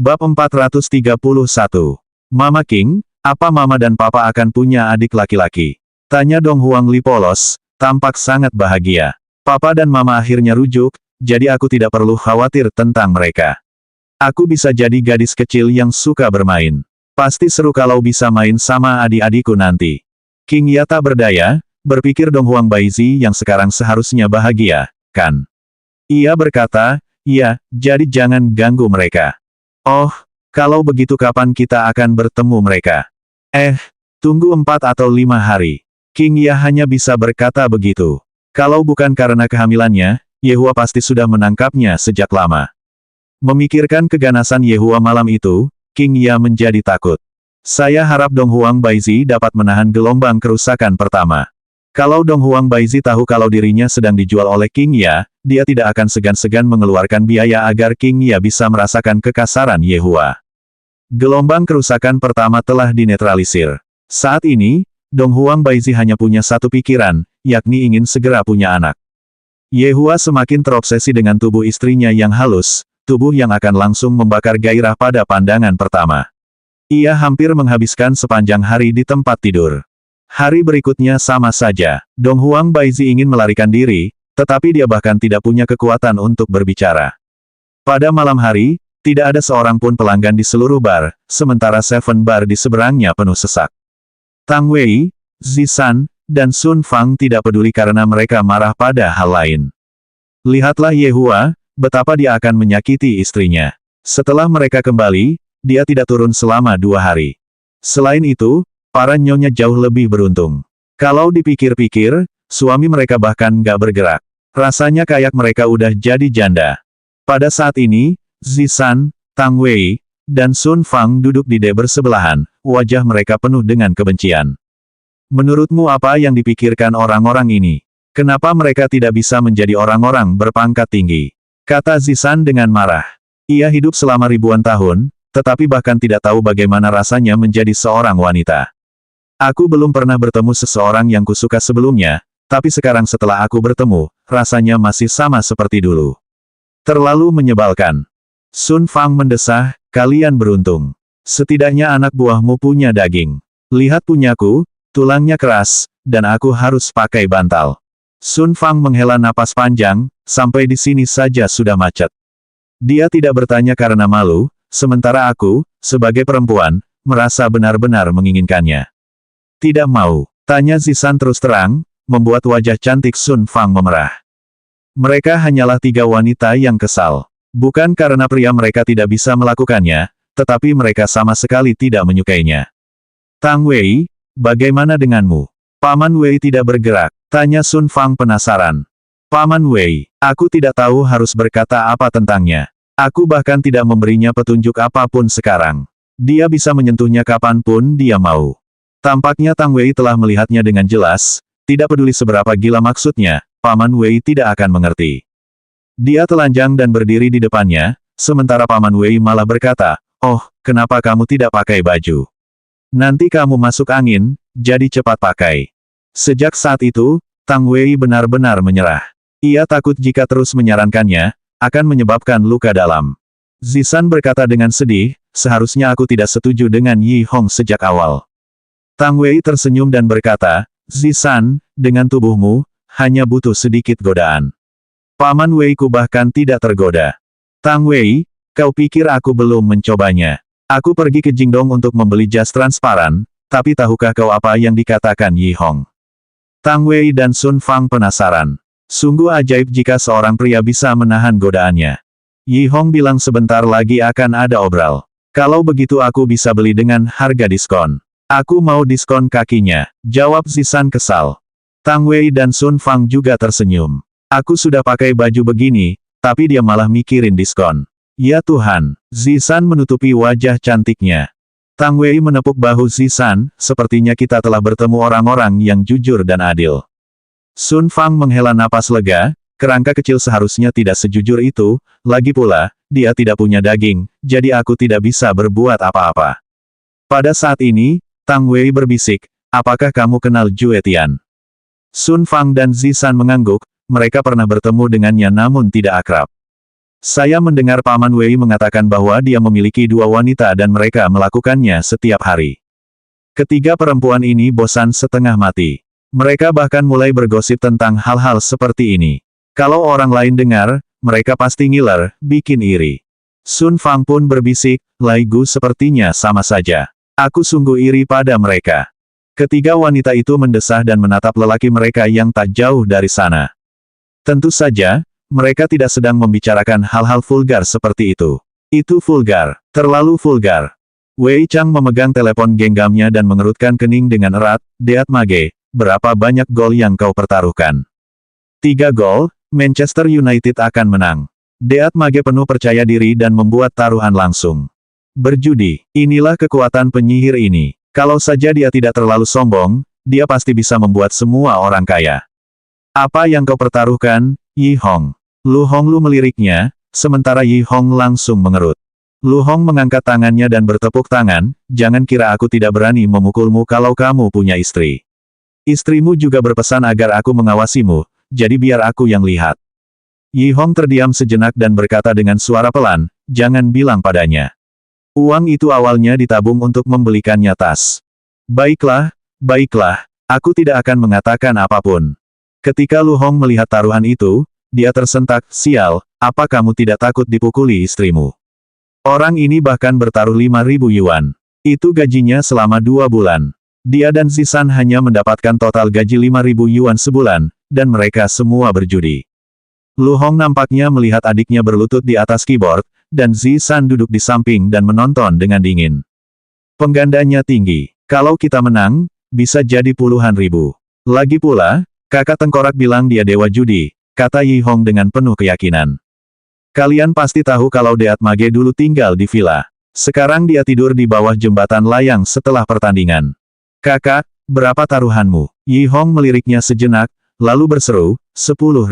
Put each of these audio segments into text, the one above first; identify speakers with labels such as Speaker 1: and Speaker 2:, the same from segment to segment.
Speaker 1: Bab 431. Mama King, apa Mama dan Papa akan punya adik laki-laki? Tanya Dong Huang Li polos, tampak sangat bahagia. Papa dan Mama akhirnya rujuk, jadi aku tidak perlu khawatir tentang mereka. Aku bisa jadi gadis kecil yang suka bermain. Pasti seru kalau bisa main sama adik-adikku nanti. King Ya tak berdaya, berpikir Dong Huang Baizi yang sekarang seharusnya bahagia, kan? Ia berkata, iya, jadi jangan ganggu mereka. Oh, kalau begitu kapan kita akan bertemu mereka? Tunggu 4 atau 5 hari. King Ya hanya bisa berkata begitu. Kalau bukan karena kehamilannya, Yehua pasti sudah menangkapnya sejak lama. Memikirkan keganasan Yehua malam itu, King Ya menjadi takut. Saya harap Dong Huang Baizi dapat menahan gelombang kerusakan pertama. Kalau Dong Huang Baizi tahu kalau dirinya sedang dijual oleh King Ya, dia tidak akan segan-segan mengeluarkan biaya agar King Ya bisa merasakan kekasaran Yehua. Gelombang kerusakan pertama telah dinetralisir. Saat ini, Dong Huang Baizi hanya punya satu pikiran, yakni ingin segera punya anak. Yehua semakin terobsesi dengan tubuh istrinya yang halus, tubuh yang akan langsung membakar gairah pada pandangan pertama. Ia hampir menghabiskan sepanjang hari di tempat tidur. Hari berikutnya sama saja, Dong Huang Baizi ingin melarikan diri, tetapi dia bahkan tidak punya kekuatan untuk berbicara. Pada malam hari, tidak ada seorang pun pelanggan di seluruh bar, sementara Seven Bar di seberangnya penuh sesak. Tang Wei, Zisan, dan Sun Fang tidak peduli karena mereka marah pada hal lain. Lihatlah Yehua, betapa dia akan menyakiti istrinya. Setelah mereka kembali, dia tidak turun selama 2 hari. Selain itu, para nyonya jauh lebih beruntung. Kalau dipikir-pikir, suami mereka bahkan nggak bergerak. Rasanya kayak mereka udah jadi janda. Pada saat ini, Zisan, Tang Wei, dan Sun Fang duduk di de bersebelahan, wajah mereka penuh dengan kebencian. Menurutmu apa yang dipikirkan orang-orang ini? Kenapa mereka tidak bisa menjadi orang-orang berpangkat tinggi? Kata Zisan dengan marah. Ia hidup selama ribuan tahun, tetapi bahkan tidak tahu bagaimana rasanya menjadi seorang wanita. Aku belum pernah bertemu seseorang yang kusuka sebelumnya, tapi sekarang setelah aku bertemu, rasanya masih sama seperti dulu. Terlalu menyebalkan. Sun Fang mendesah, kalian beruntung. Setidaknya anak buahmu punya daging. Lihat punyaku, tulangnya keras, dan aku harus pakai bantal. Sun Fang menghela napas panjang, sampai di sini saja sudah macet. Dia tidak bertanya karena malu, sementara aku, sebagai perempuan, merasa benar-benar menginginkannya. Tidak mau, tanya Zisan terus terang, membuat wajah cantik Sun Fang memerah. Mereka hanyalah 3 wanita yang kesal. Bukan karena pria mereka tidak bisa melakukannya, tetapi mereka sama sekali tidak menyukainya. Tang Wei, bagaimana denganmu? Paman Wei tidak bergerak, tanya Sun Fang penasaran. Paman Wei, aku tidak tahu harus berkata apa tentangnya. Aku bahkan tidak memberinya petunjuk apapun sekarang. Dia bisa menyentuhnya kapanpun dia mau. Tampaknya Tang Wei telah melihatnya dengan jelas, tidak peduli seberapa gila maksudnya, Paman Wei tidak akan mengerti. Dia telanjang dan berdiri di depannya, sementara Paman Wei malah berkata, oh, kenapa kamu tidak pakai baju? Nanti kamu masuk angin, jadi cepat pakai. Sejak saat itu, Tang Wei benar-benar menyerah. Ia takut jika terus menyarankannya, akan menyebabkan luka dalam. Zisan berkata dengan sedih, seharusnya aku tidak setuju dengan Yi Hong sejak awal. Tang Wei tersenyum dan berkata, Zisan, dengan tubuhmu, hanya butuh sedikit godaan. Paman Wei ku bahkan tidak tergoda. Tang Wei, kau pikir aku belum mencobanya? Aku pergi ke Jingdong untuk membeli jas transparan, tapi tahukah kau apa yang dikatakan Yi Hong? Tang Wei dan Sun Fang penasaran. Sungguh ajaib jika seorang pria bisa menahan godaannya. Yi Hong bilang sebentar lagi akan ada obral. Kalau begitu aku bisa beli dengan harga diskon. Aku mau diskon kakinya, jawab Zisan kesal. Tang Wei dan Sun Fang juga tersenyum. Aku sudah pakai baju begini, tapi dia malah mikirin diskon. Ya Tuhan, Zisan menutupi wajah cantiknya. Tang Wei menepuk bahu Zisan, sepertinya kita telah bertemu orang-orang yang jujur dan adil. Sun Fang menghela napas lega, kerangka kecil seharusnya tidak sejujur itu, lagi pula, dia tidak punya daging, jadi aku tidak bisa berbuat apa-apa. Pada saat ini, Tang Wei berbisik, apakah kamu kenal Jue Tian? Sun Fang dan Zisan mengangguk, mereka pernah bertemu dengannya namun tidak akrab. Saya mendengar Paman Wei mengatakan bahwa dia memiliki 2 wanita dan mereka melakukannya setiap hari. Ketiga perempuan ini bosan setengah mati. Mereka bahkan mulai bergosip tentang hal-hal seperti ini. Kalau orang lain dengar, mereka pasti ngiler, bikin iri. Sun Fang pun berbisik, Lai Gu sepertinya sama saja. Aku sungguh iri pada mereka. Ketiga wanita itu mendesah dan menatap lelaki mereka yang tak jauh dari sana. Tentu saja, mereka tidak sedang membicarakan hal-hal vulgar seperti itu. Itu vulgar, terlalu vulgar. Wei Chang memegang telepon genggamnya dan mengerutkan kening dengan erat. Deat Mage, berapa banyak gol yang kau pertaruhkan? 3 gol, Manchester United akan menang. Deat Mage penuh percaya diri dan membuat taruhan langsung. Berjudi, inilah kekuatan penyihir ini. Kalau saja dia tidak terlalu sombong, dia pasti bisa membuat semua orang kaya. Apa yang kau pertaruhkan, Yi Hong? Lu Honglu meliriknya, sementara Yi Hong langsung mengerut. Lu Hong mengangkat tangannya dan bertepuk tangan, jangan kira aku tidak berani memukulmu kalau kamu punya istri. Istrimu juga berpesan agar aku mengawasimu, jadi biar aku yang lihat. Yi Hong terdiam sejenak dan berkata dengan suara pelan, jangan bilang padanya. Uang itu awalnya ditabung untuk membelikannya tas. Baiklah, baiklah, aku tidak akan mengatakan apapun. Ketika Lu Hong melihat taruhan itu, dia tersentak, sial, apa kamu tidak takut dipukuli istrimu? Orang ini bahkan bertaruh 5.000 yuan. Itu gajinya selama 2 bulan. Dia dan Zisan hanya mendapatkan total gaji 5.000 yuan sebulan, dan mereka semua berjudi. Lu Hong nampaknya melihat adiknya berlutut di atas keyboard, dan Zisan duduk di samping dan menonton dengan dingin. Penggandanya tinggi. Kalau kita menang, bisa jadi puluhan ribu. Lagi pula, kakak tengkorak bilang dia dewa judi, kata Yi Hong dengan penuh keyakinan. Kalian pasti tahu kalau Deat Mage dulu tinggal di villa. Sekarang dia tidur di bawah jembatan layang setelah pertandingan. Kakak, berapa taruhanmu? Yi Hong meliriknya sejenak, lalu berseru, 10.000.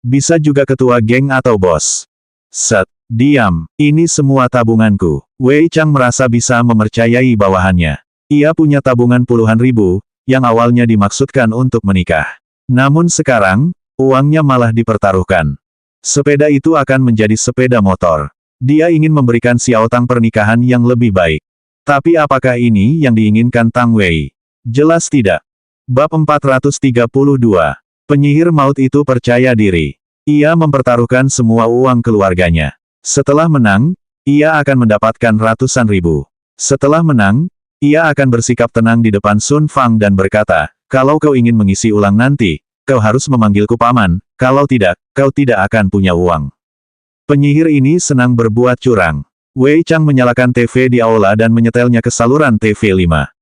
Speaker 1: Bisa juga ketua geng atau bos. Set. Diam, ini semua tabunganku. Wei Chang merasa bisa mempercayai bawahannya. Ia punya tabungan puluhan ribu, yang awalnya dimaksudkan untuk menikah. Namun sekarang, uangnya malah dipertaruhkan. Sepeda itu akan menjadi sepeda motor. Dia ingin memberikan Xiao Tang pernikahan yang lebih baik. Tapi apakah ini yang diinginkan Tang Wei? Jelas tidak. Bab 432. Penyihir maut itu percaya diri. Ia mempertaruhkan semua uang keluarganya. Setelah menang, ia akan mendapatkan ratusan ribu. Setelah menang, ia akan bersikap tenang di depan Sun Fang dan berkata, kalau kau ingin mengisi ulang nanti, kau harus memanggilku paman, kalau tidak, kau tidak akan punya uang. Penyihir ini senang berbuat curang. Wei Chang menyalakan TV di aula dan menyetelnya ke saluran TV 5.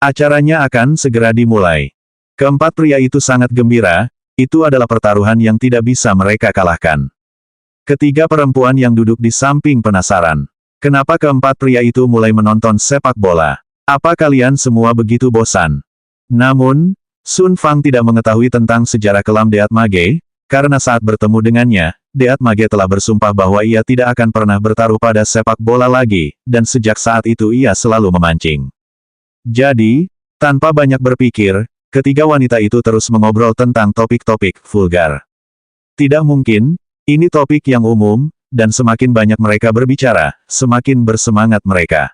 Speaker 1: Acaranya akan segera dimulai. Keempat pria itu sangat gembira, itu adalah pertaruhan yang tidak bisa mereka kalahkan. Ketiga perempuan yang duduk di samping penasaran. Kenapa keempat pria itu mulai menonton sepak bola? Apa kalian semua begitu bosan? Namun, Sun Fang tidak mengetahui tentang sejarah kelam Deat Mage, karena saat bertemu dengannya, Deat Mage telah bersumpah bahwa ia tidak akan pernah bertaruh pada sepak bola lagi, dan sejak saat itu ia selalu memancing. Jadi, tanpa banyak berpikir, ketiga wanita itu terus mengobrol tentang topik-topik vulgar. Tidak mungkin, ini topik yang umum, dan semakin banyak mereka berbicara, semakin bersemangat mereka.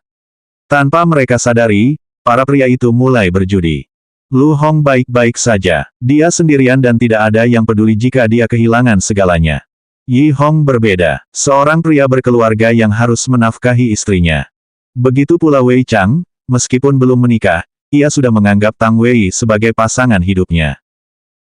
Speaker 1: Tanpa mereka sadari, para pria itu mulai berjudi. Lu Hong baik-baik saja. Dia sendirian dan tidak ada yang peduli jika dia kehilangan segalanya. Yi Hong berbeda, seorang pria berkeluarga yang harus menafkahi istrinya. Begitu pula Wei Chang, meskipun belum menikah, ia sudah menganggap Tang Wei sebagai pasangan hidupnya.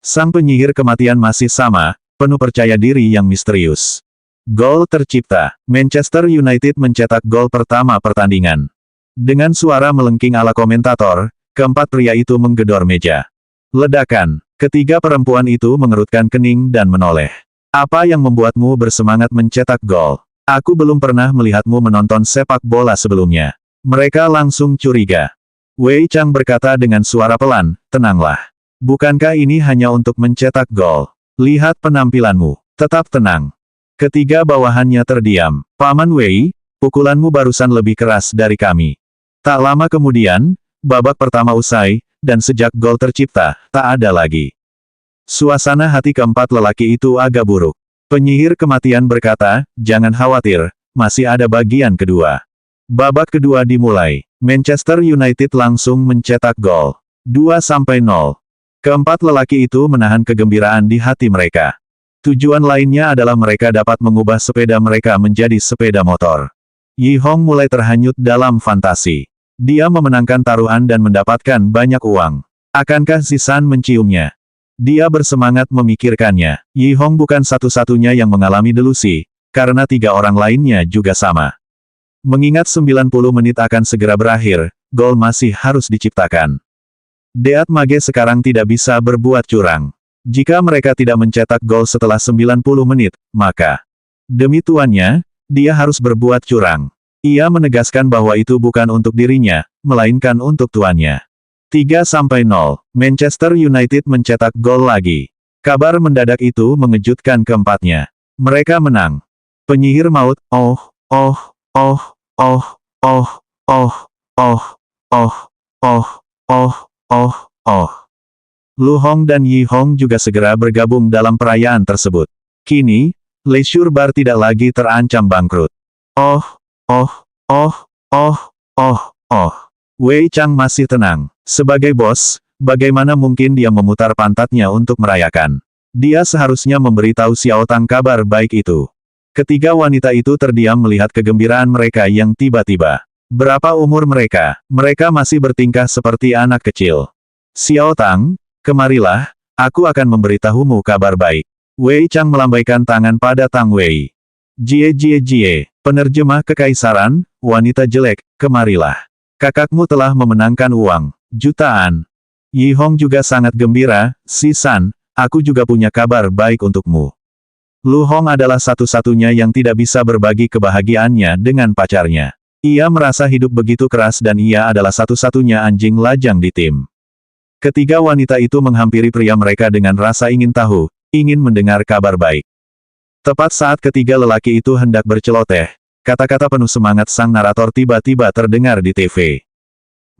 Speaker 1: Sang penyihir kematian masih sama, penuh percaya diri yang misterius. Gol tercipta. Manchester United mencetak gol pertama pertandingan. Dengan suara melengking ala komentator, keempat pria itu menggedor meja. Ledakan. Ketiga perempuan itu mengerutkan kening dan menoleh. Apa yang membuatmu bersemangat mencetak gol? Aku belum pernah melihatmu menonton sepak bola sebelumnya. Mereka langsung curiga. Wei Chang berkata dengan suara pelan, tenanglah. Bukankah ini hanya untuk mencetak gol? Lihat penampilanmu. Tetap tenang. Ketiga bawahannya terdiam. Paman Wei, pukulanmu barusan lebih keras dari kami. Tak lama kemudian, babak pertama usai, dan sejak gol tercipta, tak ada lagi. Suasana hati keempat lelaki itu agak buruk. Penyihir kematian berkata, jangan khawatir, masih ada bagian kedua. Babak kedua dimulai. Manchester United langsung mencetak gol. 2-0. Keempat lelaki itu menahan kegembiraan di hati mereka. Tujuan lainnya adalah mereka dapat mengubah sepeda mereka menjadi sepeda motor. Yi Hong mulai terhanyut dalam fantasi. Dia memenangkan taruhan dan mendapatkan banyak uang. Akankah Zisan menciumnya? Dia bersemangat memikirkannya. Yi Hong bukan satu-satunya yang mengalami delusi, karena 3 orang lainnya juga sama. Mengingat 90 menit akan segera berakhir, gol masih harus diciptakan. Deat Mage sekarang tidak bisa berbuat curang. Jika mereka tidak mencetak gol setelah 90 menit, maka demi tuannya, dia harus berbuat curang. Ia menegaskan bahwa itu bukan untuk dirinya, melainkan untuk tuannya. 3-0. Manchester United mencetak gol lagi. Kabar mendadak itu mengejutkan keempatnya. Mereka menang. Penyihir maut, Lu Hong dan Yi Hong juga segera bergabung dalam perayaan tersebut. Kini, Leisure Bar tidak lagi terancam bangkrut. Wei Chang masih tenang. Sebagai bos, bagaimana mungkin dia memutar pantatnya untuk merayakan? Dia seharusnya memberitahu Xiao Tang kabar baik itu. Ketiga wanita itu terdiam melihat kegembiraan mereka yang tiba-tiba. Berapa umur mereka? Mereka masih bertingkah seperti anak kecil. Xiao Tang, kemarilah, aku akan memberitahumu kabar baik. Wei Chang melambaikan tangan pada Tang Wei. Jie, penerjemah kekaisaran, wanita jelek, kemarilah. Kakakmu telah memenangkan uang, jutaan. Yi Hong juga sangat gembira, Si San, aku juga punya kabar baik untukmu. Lu Hong adalah satu-satunya yang tidak bisa berbagi kebahagiaannya dengan pacarnya. Ia merasa hidup begitu keras dan ia adalah satu-satunya anjing lajang di tim. Ketiga wanita itu menghampiri pria mereka dengan rasa ingin tahu, ingin mendengar kabar baik. Tepat saat ketiga lelaki itu hendak berceloteh, kata-kata penuh semangat sang narator tiba-tiba terdengar di TV.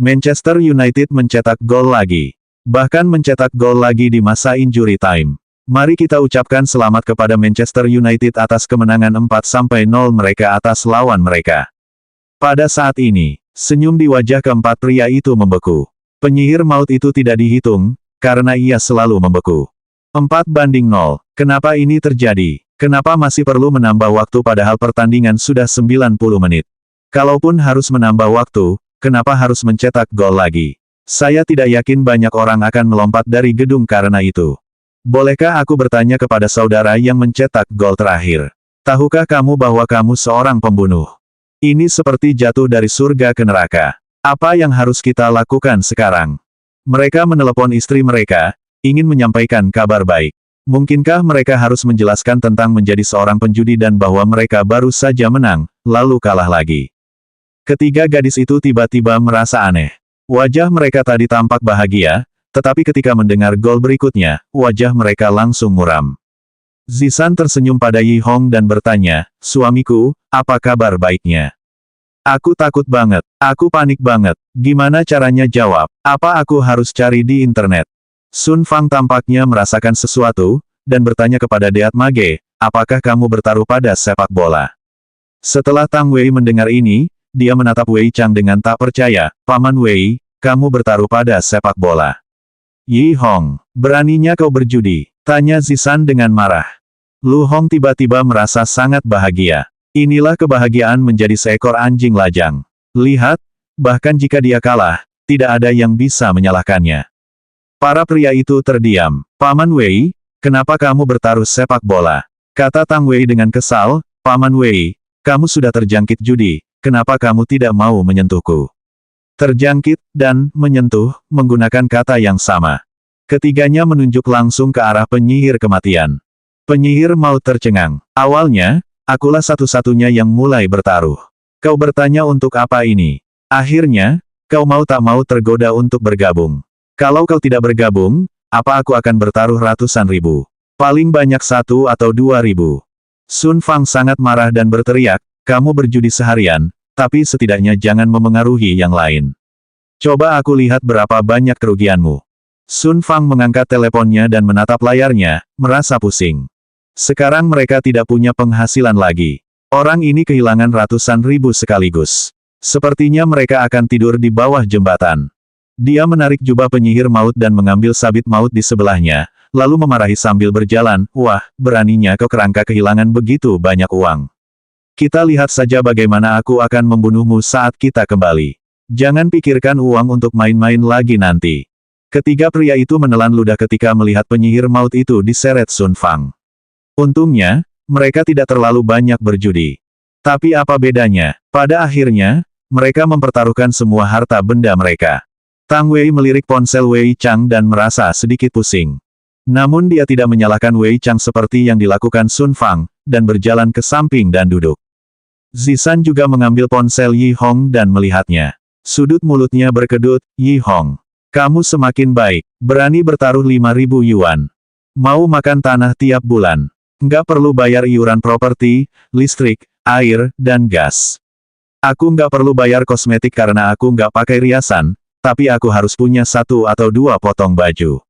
Speaker 1: Manchester United mencetak gol lagi. Bahkan mencetak gol lagi di masa injury time. Mari kita ucapkan selamat kepada Manchester United atas kemenangan 4-0 mereka atas lawan mereka. Pada saat ini, senyum di wajah keempat pria itu membeku. Penyihir maut itu tidak dihitung, karena ia selalu membeku. 4-0. Kenapa ini terjadi? Kenapa masih perlu menambah waktu padahal pertandingan sudah 90 menit? Kalaupun harus menambah waktu, kenapa harus mencetak gol lagi? Saya tidak yakin banyak orang akan melompat dari gedung karena itu. Bolehkah aku bertanya kepada saudara yang mencetak gol terakhir? Tahukah kamu bahwa kamu seorang pembunuh? Ini seperti jatuh dari surga ke neraka. Apa yang harus kita lakukan sekarang? Mereka menelepon istri mereka, ingin menyampaikan kabar baik. Mungkinkah mereka harus menjelaskan tentang menjadi seorang penjudi dan bahwa mereka baru saja menang, lalu kalah lagi? Ketiga gadis itu tiba-tiba merasa aneh. Wajah mereka tadi tampak bahagia, tetapi ketika mendengar gol berikutnya, wajah mereka langsung muram. Zisan tersenyum pada Yi Hong dan bertanya, suamiku, apa kabar baiknya? Aku takut banget, aku panik banget, gimana caranya jawab? Apa aku harus cari di internet? Sun Fang tampaknya merasakan sesuatu, dan bertanya kepada Deat Mage, apakah kamu bertaruh pada sepak bola? Setelah Tang Wei mendengar ini, dia menatap Wei Chang dengan tak percaya, Paman Wei, kamu bertaruh pada sepak bola. Yi Hong, beraninya kau berjudi? Tanya Zisan dengan marah. Lu Hong tiba-tiba merasa sangat bahagia. Inilah kebahagiaan menjadi seekor anjing lajang. Lihat, bahkan jika dia kalah, tidak ada yang bisa menyalahkannya. Para pria itu terdiam. Paman Wei, kenapa kamu bertaruh sepak bola? Kata Tang Wei dengan kesal, Paman Wei, kamu sudah terjangkit judi, kenapa kamu tidak mau menyentuhku? Terjangkit, dan menyentuh, menggunakan kata yang sama. Ketiganya menunjuk langsung ke arah penyihir kematian. Penyihir maut tercengang. Awalnya, akulah satu-satunya yang mulai bertaruh. Kau bertanya untuk apa ini? Akhirnya, kau mau tak mau tergoda untuk bergabung. Kalau kau tidak bergabung, apa aku akan bertaruh ratusan ribu? Paling banyak 1 atau 2 ribu. Sun Fang sangat marah dan berteriak, kamu berjudi seharian, tapi setidaknya jangan memengaruhi yang lain. Coba aku lihat berapa banyak kerugianmu. Sun Fang mengangkat teleponnya dan menatap layarnya, merasa pusing. Sekarang mereka tidak punya penghasilan lagi. Orang ini kehilangan ratusan ribu sekaligus. Sepertinya mereka akan tidur di bawah jembatan. Dia menarik jubah penyihir maut dan mengambil sabit maut di sebelahnya, lalu memarahi sambil berjalan, "Wah, beraninya kau kerangka kehilangan begitu banyak uang. Kita lihat saja bagaimana aku akan membunuhmu saat kita kembali. Jangan pikirkan uang untuk main-main lagi nanti." Ketiga pria itu menelan ludah ketika melihat penyihir maut itu diseret Sun Fang. Untungnya, mereka tidak terlalu banyak berjudi. Tapi apa bedanya? Pada akhirnya, mereka mempertaruhkan semua harta benda mereka. Tang Wei melirik ponsel Wei Chang dan merasa sedikit pusing. Namun dia tidak menyalahkan Wei Chang seperti yang dilakukan Sun Fang, dan berjalan ke samping dan duduk. Zisan juga mengambil ponsel Yi Hong dan melihatnya. Sudut mulutnya berkedut, "Yi Hong. Kamu semakin baik, berani bertaruh 5.000 yuan. Mau makan tanah tiap bulan. Nggak perlu bayar iuran properti, listrik, air, dan gas. Aku nggak perlu bayar kosmetik karena aku nggak pakai riasan, tapi aku harus punya 1 atau 2 potong baju.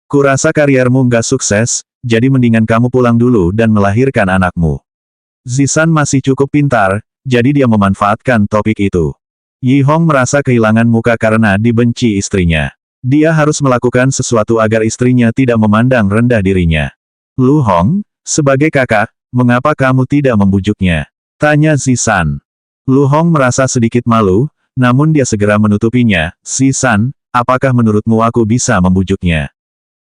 Speaker 1: Kurasa kariermu nggak sukses, jadi mendingan kamu pulang dulu dan melahirkan anakmu." Zisan masih cukup pintar, jadi dia memanfaatkan topik itu. Yi Hong merasa kehilangan muka karena dibenci istrinya. Dia harus melakukan sesuatu agar istrinya tidak memandang rendah dirinya. "Lu Hong, sebagai kakak, mengapa kamu tidak membujuknya?" tanya Zisan. Lu Hong merasa sedikit malu, namun dia segera menutupinya. "Zisan, apakah menurutmu aku bisa membujuknya?"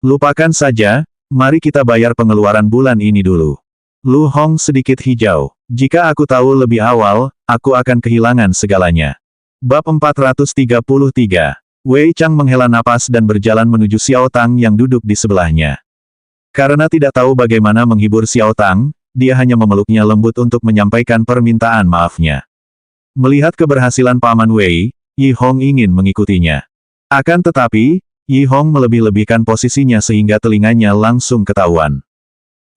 Speaker 1: "Lupakan saja, mari kita bayar pengeluaran bulan ini dulu." Lu Hong sedikit hijau. "Jika aku tahu lebih awal, aku akan kehilangan segalanya." Bab 433. Wei Chang menghela napas dan berjalan menuju Xiao Tang yang duduk di sebelahnya. Karena tidak tahu bagaimana menghibur Xiao Tang, dia hanya memeluknya lembut untuk menyampaikan permintaan maafnya. Melihat keberhasilan Paman Wei, Yi Hong ingin mengikutinya. Akan tetapi, Yi Hong melebih-lebihkan posisinya sehingga telinganya langsung ketahuan.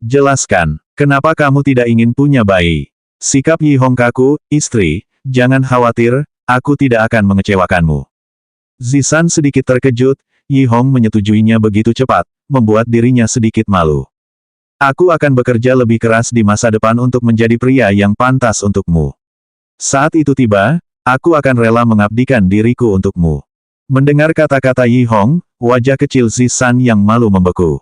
Speaker 1: "Jelaskan, kenapa kamu tidak ingin punya bayi?" Sikap Yi Hong kaku, "Istri, jangan khawatir, aku tidak akan mengecewakanmu." Zisan sedikit terkejut, Yi Hong menyetujuinya begitu cepat, membuat dirinya sedikit malu. "Aku akan bekerja lebih keras di masa depan untuk menjadi pria yang pantas untukmu. Saat itu tiba, aku akan rela mengabdikan diriku untukmu." Mendengar kata-kata Yi Hong, wajah kecil Zisan yang malu membeku.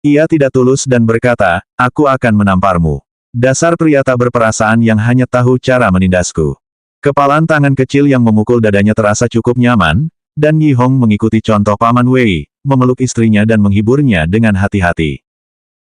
Speaker 1: Ia tidak tulus dan berkata, "Aku akan menamparmu. Dasar pria tak berperasaan yang hanya tahu cara menindasku." Kepalan tangan kecil yang memukul dadanya terasa cukup nyaman, dan Yi Hong mengikuti contoh Paman Wei, memeluk istrinya dan menghiburnya dengan hati-hati.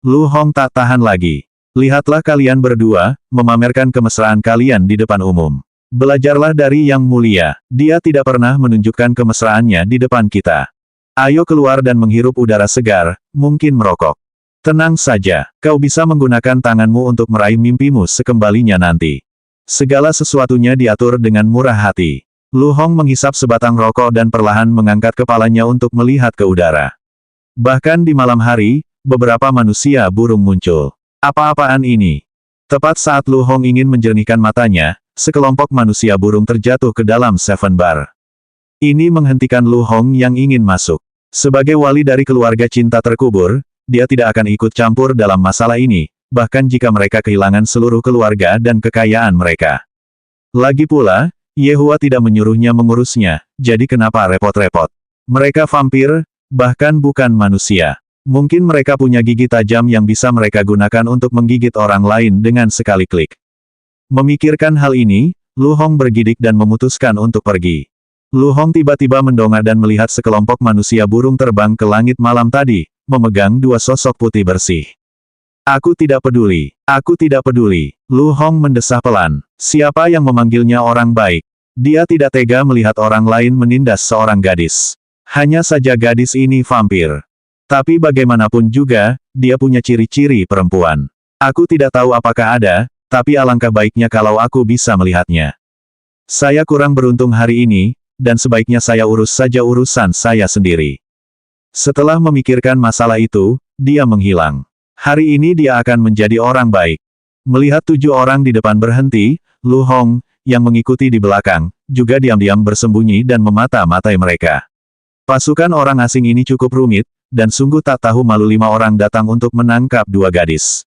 Speaker 1: Lu Hong tak tahan lagi. "Lihatlah kalian berdua, memamerkan kemesraan kalian di depan umum. Belajarlah dari Yang Mulia, dia tidak pernah menunjukkan kemesraannya di depan kita. Ayo keluar dan menghirup udara segar, mungkin merokok. Tenang saja, kau bisa menggunakan tanganmu untuk meraih mimpimu sekembalinya nanti. Segala sesuatunya diatur dengan murah hati." Lu Hong menghisap sebatang rokok dan perlahan mengangkat kepalanya untuk melihat ke udara. Bahkan di malam hari, beberapa manusia burung muncul. Apa-apaan ini? Tepat saat Lu Hong ingin menjernihkan matanya, sekelompok manusia burung terjatuh ke dalam Seven Bar. Ini menghentikan Lu Hong yang ingin masuk. Sebagai wali dari keluarga cinta terkubur, dia tidak akan ikut campur dalam masalah ini, bahkan jika mereka kehilangan seluruh keluarga dan kekayaan mereka. Lagi pula, Yehua tidak menyuruhnya mengurusnya, jadi kenapa repot-repot? Mereka vampir, bahkan bukan manusia. Mungkin mereka punya gigi tajam yang bisa mereka gunakan untuk menggigit orang lain dengan sekali klik. Memikirkan hal ini, Lu Hong bergidik dan memutuskan untuk pergi. Lu Hong tiba-tiba mendongak dan melihat sekelompok manusia burung terbang ke langit malam tadi, memegang 2 sosok putih bersih. "Aku tidak peduli. Aku tidak peduli." Lu Hong mendesah pelan. Siapa yang memanggilnya orang baik? Dia tidak tega melihat orang lain menindas seorang gadis. Hanya saja gadis ini vampir. Tapi bagaimanapun juga, dia punya ciri-ciri perempuan. Aku tidak tahu apakah ada, tapi alangkah baiknya kalau aku bisa melihatnya. Saya kurang beruntung hari ini, dan sebaiknya saya urus saja urusan saya sendiri. Setelah memikirkan masalah itu, dia menghilang. Hari ini dia akan menjadi orang baik. Melihat 7 orang di depan berhenti, Lu Hong, yang mengikuti di belakang, juga diam-diam bersembunyi dan memata-matai mereka. Pasukan orang asing ini cukup rumit, dan sungguh tak tahu malu 5 orang datang untuk menangkap 2 gadis.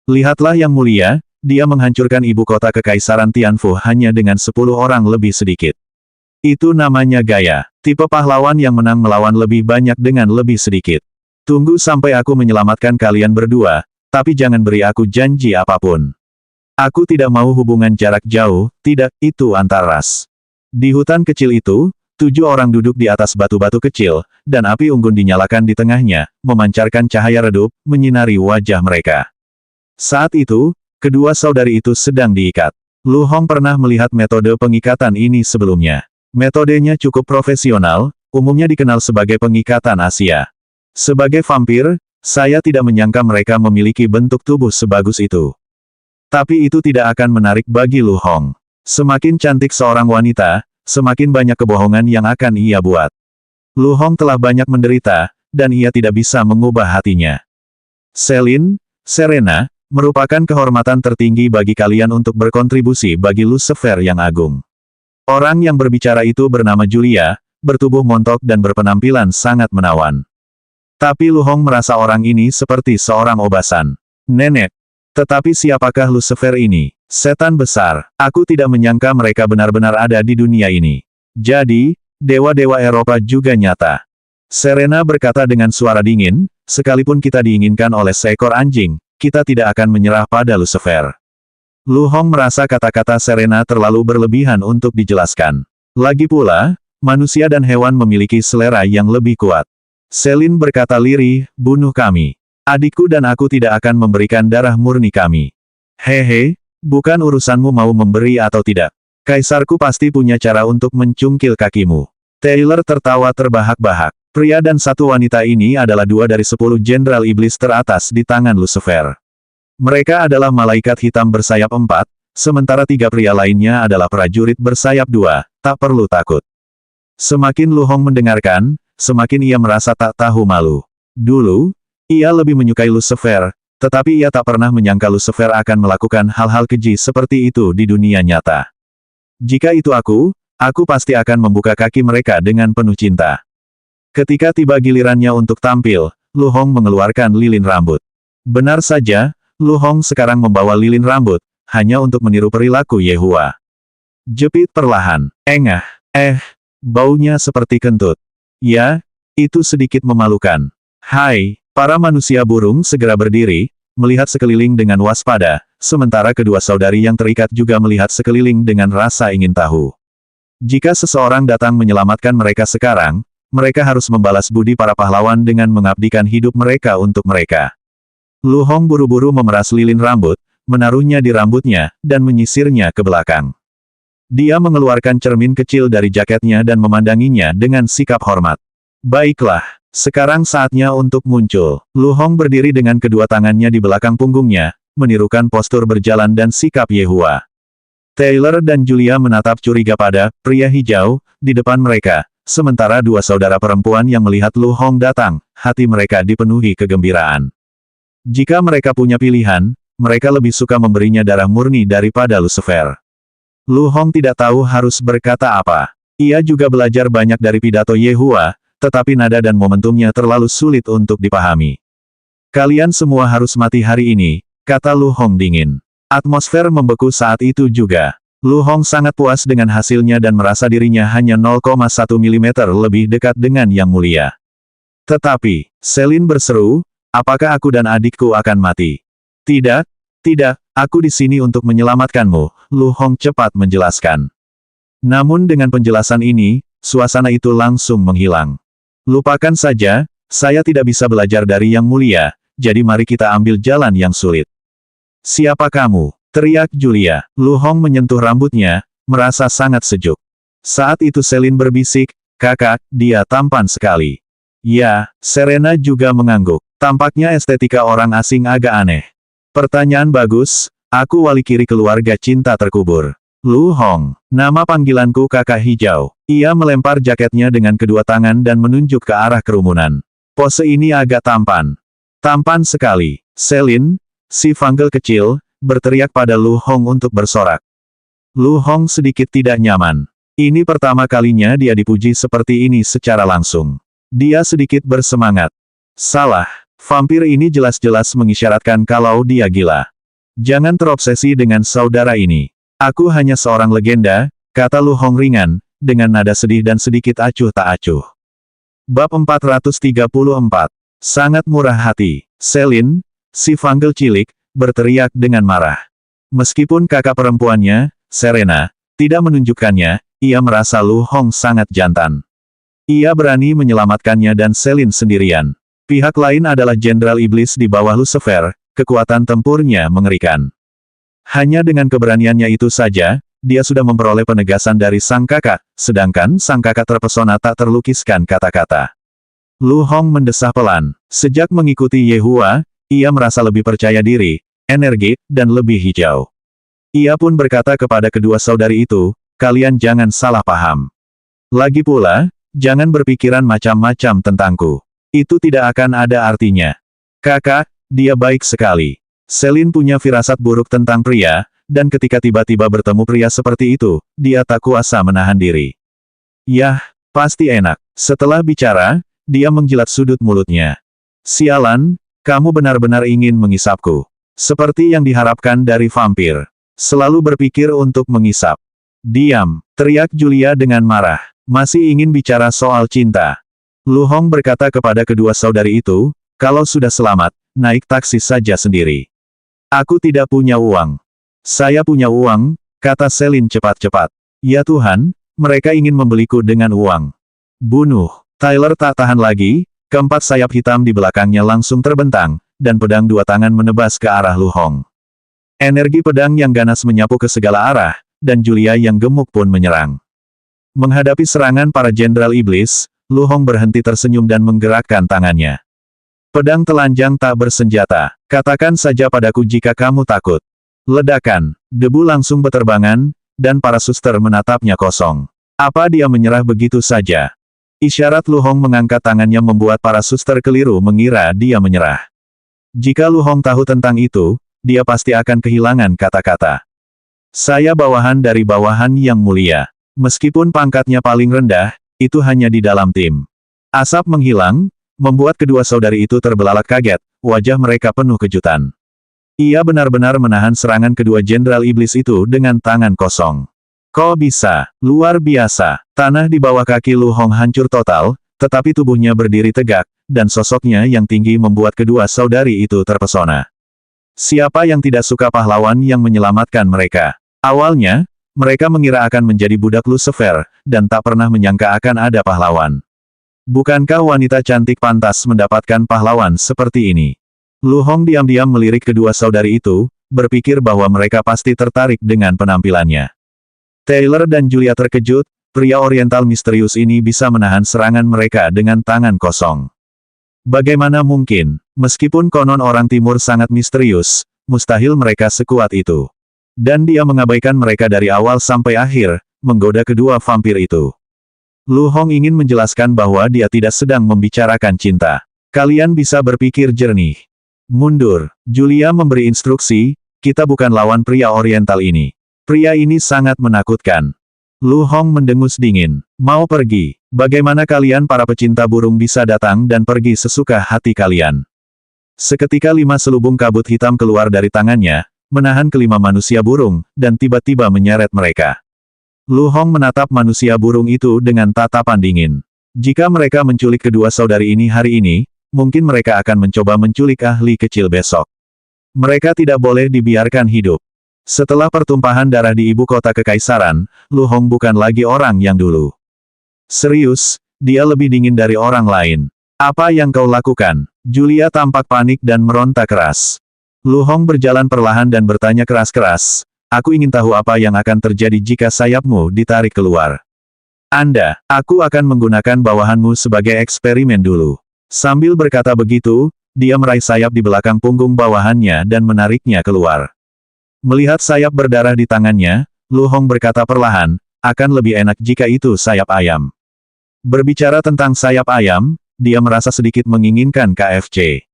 Speaker 1: Lihatlah Yang Mulia, dia menghancurkan ibu kota kekaisaran Tianfu hanya dengan 10 orang lebih sedikit. Itu namanya gaya. Tipe pahlawan yang menang melawan lebih banyak dengan lebih sedikit. Tunggu sampai aku menyelamatkan kalian berdua, tapi jangan beri aku janji apapun. Aku tidak mau hubungan jarak jauh, tidak, itu antar ras. Di hutan kecil itu, 7 orang duduk di atas batu-batu kecil, dan api unggun dinyalakan di tengahnya, memancarkan cahaya redup, menyinari wajah mereka. Saat itu, kedua saudari itu sedang diikat. Lu Hong pernah melihat metode pengikatan ini sebelumnya. Metodenya cukup profesional, umumnya dikenal sebagai pengikatan Asia. Sebagai vampir, saya tidak menyangka mereka memiliki bentuk tubuh sebagus itu. Tapi itu tidak akan menarik bagi Lu Hong. Semakin cantik seorang wanita, semakin banyak kebohongan yang akan ia buat. Lu Hong telah banyak menderita, dan ia tidak bisa mengubah hatinya. Selin, Serena, merupakan kehormatan tertinggi bagi kalian untuk berkontribusi bagi Lucifer yang agung. Orang yang berbicara itu bernama Julia, bertubuh montok dan berpenampilan sangat menawan. Tapi Lu Hong merasa orang ini seperti seorang obasan. Nenek. Tetapi siapakah Lucifer ini? Setan besar. Aku tidak menyangka mereka benar-benar ada di dunia ini. Jadi, dewa-dewa Eropa juga nyata. Serena berkata dengan suara dingin, sekalipun kita diinginkan oleh seekor anjing, kita tidak akan menyerah pada Lucifer. Lu Hong merasa kata-kata Serena terlalu berlebihan untuk dijelaskan. Lagi pula, manusia dan hewan memiliki selera yang lebih kuat. Selin berkata lirih, bunuh kami. Adikku dan aku tidak akan memberikan darah murni kami. Hehe, bukan urusanmu mau memberi atau tidak. Kaisarku pasti punya cara untuk mencungkil kakimu. Taylor tertawa terbahak-bahak. Pria dan satu wanita ini adalah 2 dari 10 jenderal iblis teratas di tangan Lucifer. Mereka adalah malaikat hitam bersayap 4, sementara 3 pria lainnya adalah prajurit bersayap 2, tak perlu takut. Semakin Lu Hong mendengarkan, semakin ia merasa tak tahu malu. Dulu, ia lebih menyukai Lucifer, tetapi ia tak pernah menyangka Lucifer akan melakukan hal-hal keji seperti itu di dunia nyata. Jika itu aku pasti akan membuka kaki mereka dengan penuh cinta. Ketika tiba gilirannya untuk tampil, Lu Hong mengeluarkan lilin rambut. Benar saja, Lu Hong sekarang membawa lilin rambut, hanya untuk meniru perilaku Yehua. Jepit perlahan. Engah. Baunya seperti kentut. Ya, itu sedikit memalukan. Hai. Para manusia burung segera berdiri, melihat sekeliling dengan waspada, sementara kedua saudari yang terikat juga melihat sekeliling dengan rasa ingin tahu. Jika seseorang datang menyelamatkan mereka sekarang, mereka harus membalas budi para pahlawan dengan mengabdikan hidup mereka untuk mereka. Lu Hong buru-buru memeras lilin rambut, menaruhnya di rambutnya, dan menyisirnya ke belakang. Dia mengeluarkan cermin kecil dari jaketnya dan memandanginya dengan sikap hormat. Baiklah. Sekarang saatnya untuk muncul. Lu Hong berdiri dengan kedua tangannya di belakang punggungnya, menirukan postur berjalan dan sikap Yehua. Taylor dan Julia menatap curiga pada pria hijau di depan mereka, sementara 2 saudara perempuan yang melihat Lu Hong datang, hati mereka dipenuhi kegembiraan. Jika mereka punya pilihan, mereka lebih suka memberinya darah murni daripada Lucifer. Lu Hong tidak tahu harus berkata apa. Ia juga belajar banyak dari pidato Yehua, tetapi nada dan momentumnya terlalu sulit untuk dipahami. Kalian semua harus mati hari ini, kata Lu Hong dingin. Atmosfer membeku saat itu juga. Lu Hong sangat puas dengan hasilnya dan merasa dirinya hanya 0,1 mm lebih dekat dengan Yang Mulia. Tetapi, Selin berseru, apakah aku dan adikku akan mati? Tidak, aku di sini untuk menyelamatkanmu, Lu Hong cepat menjelaskan. Namun dengan penjelasan ini, suasana itu langsung menghilang. Lupakan saja, saya tidak bisa belajar dari Yang Mulia, jadi mari kita ambil jalan yang sulit. Siapa kamu? Teriak Julia. Lu Hong menyentuh rambutnya, merasa sangat sejuk. Saat itu Selin berbisik, kakak, dia tampan sekali. Ya, Serena juga mengangguk. Tampaknya estetika orang asing agak aneh. Pertanyaan bagus, aku wali kiri keluarga cinta terkubur. Lu Hong, nama panggilanku kakak hijau. Ia melempar jaketnya dengan kedua tangan dan menunjuk ke arah kerumunan. Pose ini agak tampan. Tampan sekali. Selin, si vanggel kecil, berteriak pada Lu Hong untuk bersorak. Lu Hong sedikit tidak nyaman. Ini pertama kalinya dia dipuji seperti ini secara langsung. Dia sedikit bersemangat. Salah. Vampir ini jelas-jelas mengisyaratkan kalau dia gila. Jangan terobsesi dengan saudara ini. Aku hanya seorang legenda, kata Lu Hong ringan, dengan nada sedih dan sedikit acuh tak acuh. Bab 434. Sangat murah hati. Selin, si Vanggel cilik, berteriak dengan marah. Meskipun kakak perempuannya, Serena, tidak menunjukkannya, ia merasa Lu Hong sangat jantan. Ia berani menyelamatkannya dan Selin sendirian. Pihak lain adalah Jenderal Iblis di bawah Lucifer, kekuatan tempurnya mengerikan. Hanya dengan keberaniannya itu saja, dia sudah memperoleh penegasan dari sang kakak, sedangkan sang kakak terpesona tak terlukiskan kata-kata. Lu Hong mendesah pelan. Sejak mengikuti Yehua, ia merasa lebih percaya diri, energik, dan lebih hijau. Ia pun berkata kepada kedua saudari itu, kalian jangan salah paham. Lagi pula, jangan berpikiran macam-macam tentangku. Itu tidak akan ada artinya. Kakak, dia baik sekali. Selin punya firasat buruk tentang pria, dan ketika tiba-tiba bertemu pria seperti itu, dia tak kuasa menahan diri. Yah, pasti enak. Setelah bicara, dia menjilat sudut mulutnya. Sialan, kamu benar-benar ingin mengisapku. Seperti yang diharapkan dari vampir. Selalu berpikir untuk mengisap. Diam, teriak Julia dengan marah. Masih ingin bicara soal cinta. Lu Hong berkata kepada kedua saudari itu, kalau sudah selamat, naik taksi saja sendiri. Aku tidak punya uang. Saya punya uang, kata Selin cepat-cepat. Ya Tuhan, mereka ingin membeliku dengan uang. Bunuh. Tyler tak tahan lagi, keempat sayap hitam di belakangnya langsung terbentang, dan pedang dua tangan menebas ke arah Lu Hong. Energi pedang yang ganas menyapu ke segala arah, dan Julia yang gemuk pun menyerang. Menghadapi serangan para Jenderal Iblis, Lu Hong berhenti tersenyum dan menggerakkan tangannya. Pedang telanjang tak bersenjata. Katakan saja padaku jika kamu takut. Ledakan, debu langsung beterbangan, dan para suster menatapnya kosong. Apa dia menyerah begitu saja? Isyarat Lu Hong mengangkat tangannya membuat para suster keliru mengira dia menyerah. Jika Lu Hong tahu tentang itu, dia pasti akan kehilangan kata-kata. Saya bawahan dari bawahan yang mulia. Meskipun pangkatnya paling rendah, itu hanya di dalam tim. Asap menghilang, membuat kedua saudari itu terbelalak kaget, wajah mereka penuh kejutan. Ia benar-benar menahan serangan kedua Jenderal Iblis itu dengan tangan kosong. Kok bisa? Luar biasa. Tanah di bawah kaki Lu Hong hancur total, tetapi tubuhnya berdiri tegak, dan sosoknya yang tinggi membuat kedua saudari itu terpesona. Siapa yang tidak suka pahlawan yang menyelamatkan mereka? Awalnya, mereka mengira akan menjadi budak Lucifer, dan tak pernah menyangka akan ada pahlawan. Bukankah wanita cantik pantas mendapatkan pahlawan seperti ini? Lu Hong diam-diam melirik kedua saudari itu, berpikir bahwa mereka pasti tertarik dengan penampilannya. Taylor dan Julia terkejut, pria oriental misterius ini bisa menahan serangan mereka dengan tangan kosong. Bagaimana mungkin? Meskipun konon orang timur sangat misterius, mustahil mereka sekuat itu. Dan dia mengabaikan mereka dari awal sampai akhir, menggoda kedua vampir itu. Lu Hong ingin menjelaskan bahwa dia tidak sedang membicarakan cinta. Kalian bisa berpikir jernih. Mundur. Julia memberi instruksi, kita bukan lawan pria oriental ini. Pria ini sangat menakutkan. Lu Hong mendengus dingin. Mau pergi. Bagaimana kalian para pecinta burung bisa datang dan pergi sesuka hati kalian? Seketika 5 selubung kabut hitam keluar dari tangannya, menahan kelima manusia burung, dan tiba-tiba menyeret mereka. Lu Hong menatap manusia burung itu dengan tatapan dingin. Jika mereka menculik kedua saudari ini hari ini, mungkin mereka akan mencoba menculik ahli kecil besok. Mereka tidak boleh dibiarkan hidup. Setelah pertumpahan darah di ibu kota kekaisaran, Lu Hong bukan lagi orang yang dulu. Serius, dia lebih dingin dari orang lain. Apa yang kau lakukan? Julia tampak panik dan meronta keras. Lu Hong berjalan perlahan dan bertanya keras-keras, aku ingin tahu apa yang akan terjadi jika sayapmu ditarik keluar. Aku akan menggunakan bawahanmu sebagai eksperimen dulu. Sambil berkata begitu, dia meraih sayap di belakang punggung bawahannya dan menariknya keluar. Melihat sayap berdarah di tangannya, Lu Hong berkata perlahan, akan lebih enak jika itu sayap ayam. Berbicara tentang sayap ayam, dia merasa sedikit menginginkan KFC.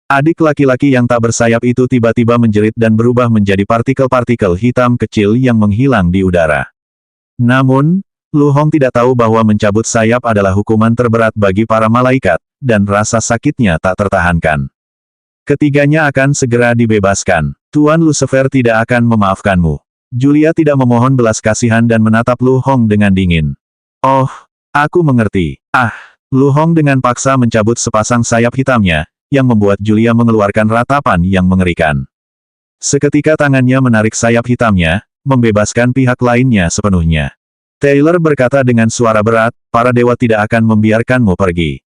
Speaker 1: Adik laki-laki yang tak bersayap itu tiba-tiba menjerit dan berubah menjadi partikel-partikel hitam kecil yang menghilang di udara. Namun, Lu Hong tidak tahu bahwa mencabut sayap adalah hukuman terberat bagi para malaikat, dan rasa sakitnya tak tertahankan. Ketiganya akan segera dibebaskan. Tuan Lucifer tidak akan memaafkanmu. Julia tidak memohon belas kasihan dan menatap Lu Hong dengan dingin. Oh, aku mengerti. Ah, Lu Hong dengan paksa mencabut sepasang sayap hitamnya, yang membuat Julia mengeluarkan ratapan yang mengerikan. Seketika tangannya menarik sayap hitamnya, membebaskan pihak lainnya sepenuhnya. Taylor berkata dengan suara berat, para dewa tidak akan membiarkanmu pergi.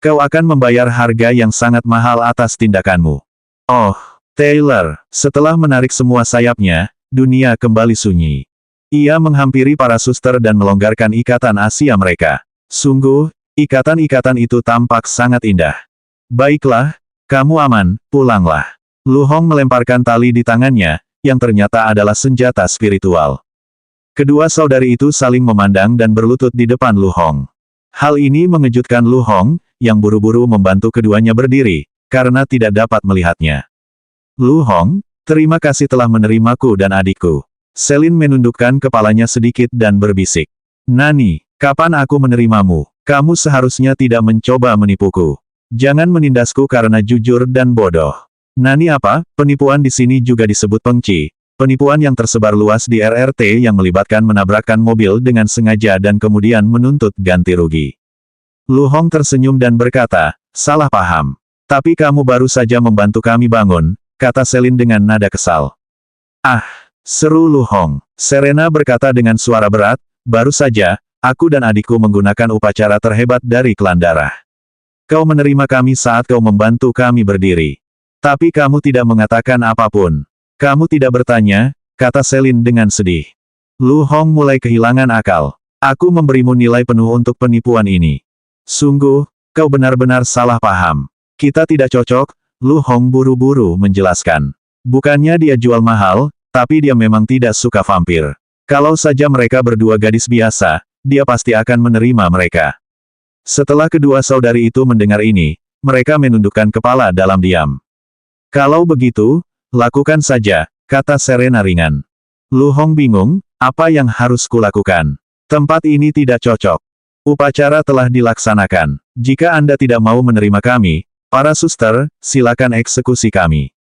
Speaker 1: Kau akan membayar harga yang sangat mahal atas tindakanmu. Oh, Taylor, setelah menarik semua sayapnya, dunia kembali sunyi. Ia menghampiri para suster dan melonggarkan ikatan Asia mereka. Sungguh, ikatan-ikatan itu tampak sangat indah. Baiklah, kamu aman, pulanglah. Lu Hong melemparkan tali di tangannya, yang ternyata adalah senjata spiritual. Kedua saudari itu saling memandang dan berlutut di depan Lu Hong. Hal ini mengejutkan Lu Hong, yang buru-buru membantu keduanya berdiri, karena tidak dapat melihatnya. Lu Hong, terima kasih telah menerimaku dan adikku. Selin menundukkan kepalanya sedikit dan berbisik. Nani, kapan aku menerimamu? Kamu seharusnya tidak mencoba menipuku. Jangan menindasku karena jujur dan bodoh. Nani apa? Penipuan di sini juga disebut pengci. Penipuan yang tersebar luas di RRT yang melibatkan menabrakkan mobil dengan sengaja dan kemudian menuntut ganti rugi. Lu Hong tersenyum dan berkata, salah paham. Tapi kamu baru saja membantu kami bangun, kata Selin dengan nada kesal. Ah, seru Lu Hong. Serena berkata dengan suara berat, baru saja, aku dan adikku menggunakan upacara terhebat dari klan darah. Kau menerima kami saat kau membantu kami berdiri. Tapi kamu tidak mengatakan apapun. Kamu tidak bertanya, kata Selin dengan sedih. Lu Hong mulai kehilangan akal. Aku memberimu nilai penuh untuk penipuan ini. Sungguh, kau benar-benar salah paham. Kita tidak cocok, Lu Hong buru-buru menjelaskan. Bukannya dia jual mahal, tapi dia memang tidak suka vampir. Kalau saja mereka berdua gadis biasa, dia pasti akan menerima mereka. Setelah kedua saudari itu mendengar ini, mereka menundukkan kepala dalam diam. Kalau begitu, lakukan saja, kata Serena ringan. Lu Hong bingung, apa yang harus kulakukan? Tempat ini tidak cocok. Upacara telah dilaksanakan. Jika Anda tidak mau menerima kami, para suster, silakan eksekusi kami.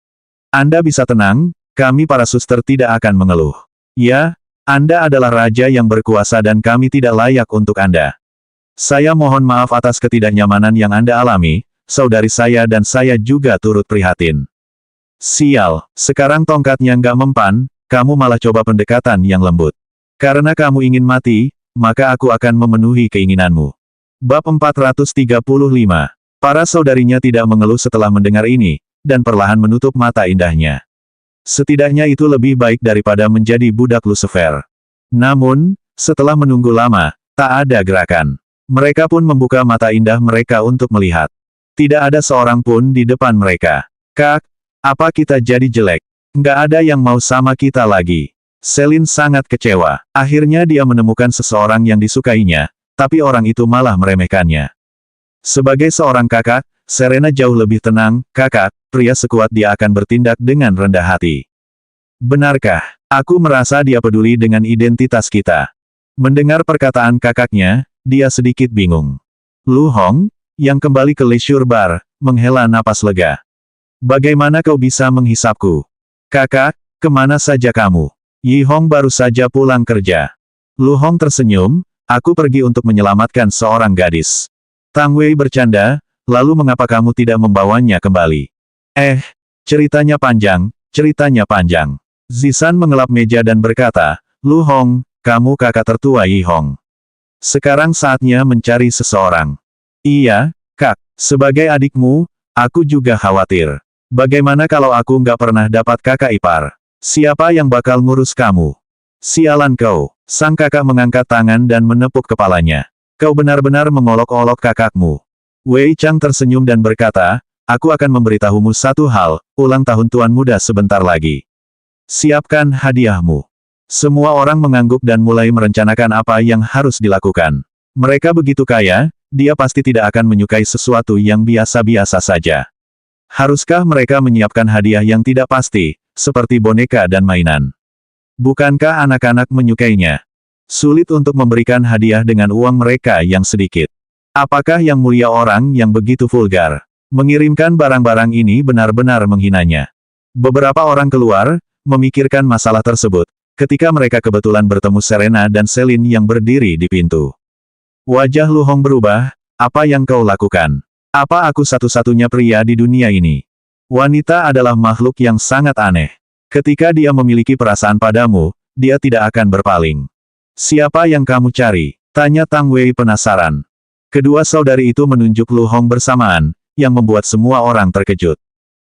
Speaker 1: Anda bisa tenang, kami para suster tidak akan mengeluh. Ya, Anda adalah raja yang berkuasa dan kami tidak layak untuk Anda. Saya mohon maaf atas ketidaknyamanan yang Anda alami, saudari saya dan saya juga turut prihatin. Sial, sekarang tongkatnya nggak mempan, kamu malah coba pendekatan yang lembut. Karena kamu ingin mati, maka aku akan memenuhi keinginanmu. Bab 435. Para saudarinya tidak mengeluh setelah mendengar ini, dan perlahan menutup mata indahnya. Setidaknya itu lebih baik daripada menjadi budak Lucifer. Namun, setelah menunggu lama, tak ada gerakan. Mereka pun membuka mata indah mereka untuk melihat. Tidak ada seorang pun di depan mereka. Kak, apa kita jadi jelek? Nggak ada yang mau sama kita lagi. Selin sangat kecewa. Akhirnya dia menemukan seseorang yang disukainya, tapi orang itu malah meremehkannya. Sebagai seorang kakak, Serena jauh lebih tenang. Kakak, pria sekuat dia akan bertindak dengan rendah hati. Benarkah? Aku merasa dia peduli dengan identitas kita. Mendengar perkataan kakaknya, dia sedikit bingung. Lu Hong, yang kembali ke Leisure Bar, menghela napas lega. Bagaimana kau bisa menghisapku? Kakak, kemana saja kamu? Yi Hong baru saja pulang kerja. Lu Hong tersenyum, aku pergi untuk menyelamatkan seorang gadis. Tang Wei bercanda, lalu mengapa kamu tidak membawanya kembali? Ceritanya panjang, ceritanya panjang. Zisan mengelap meja dan berkata, Lu Hong, kamu kakak tertua Yi Hong. Sekarang saatnya mencari seseorang. Iya, Kak, sebagai adikmu, aku juga khawatir. Bagaimana kalau aku nggak pernah dapat kakak ipar? Siapa yang bakal ngurus kamu? Sialan kau. Sang kakak mengangkat tangan dan menepuk kepalanya. Kau benar-benar mengolok-olok kakakmu. Wei Chang tersenyum dan berkata, aku akan memberitahumu satu hal, ulang tahun tuan muda sebentar lagi. Siapkan hadiahmu. Semua orang mengangguk dan mulai merencanakan apa yang harus dilakukan. Mereka begitu kaya, dia pasti tidak akan menyukai sesuatu yang biasa-biasa saja. Haruskah mereka menyiapkan hadiah yang tidak pasti, seperti boneka dan mainan? Bukankah anak-anak menyukainya? Sulit untuk memberikan hadiah dengan uang mereka yang sedikit. Apakah yang mulia orang yang begitu vulgar? Mengirimkan barang-barang ini benar-benar menghinanya. Beberapa orang keluar, memikirkan masalah tersebut, ketika mereka kebetulan bertemu Serena dan Celine yang berdiri di pintu. Wajah Lu Hong berubah, apa yang kau lakukan? Apa aku satu-satunya pria di dunia ini? Wanita adalah makhluk yang sangat aneh. Ketika dia memiliki perasaan padamu, dia tidak akan berpaling. Siapa yang kamu cari? Tanya Tang Wei penasaran. Kedua saudari itu menunjuk Lu Hong bersamaan, yang membuat semua orang terkejut.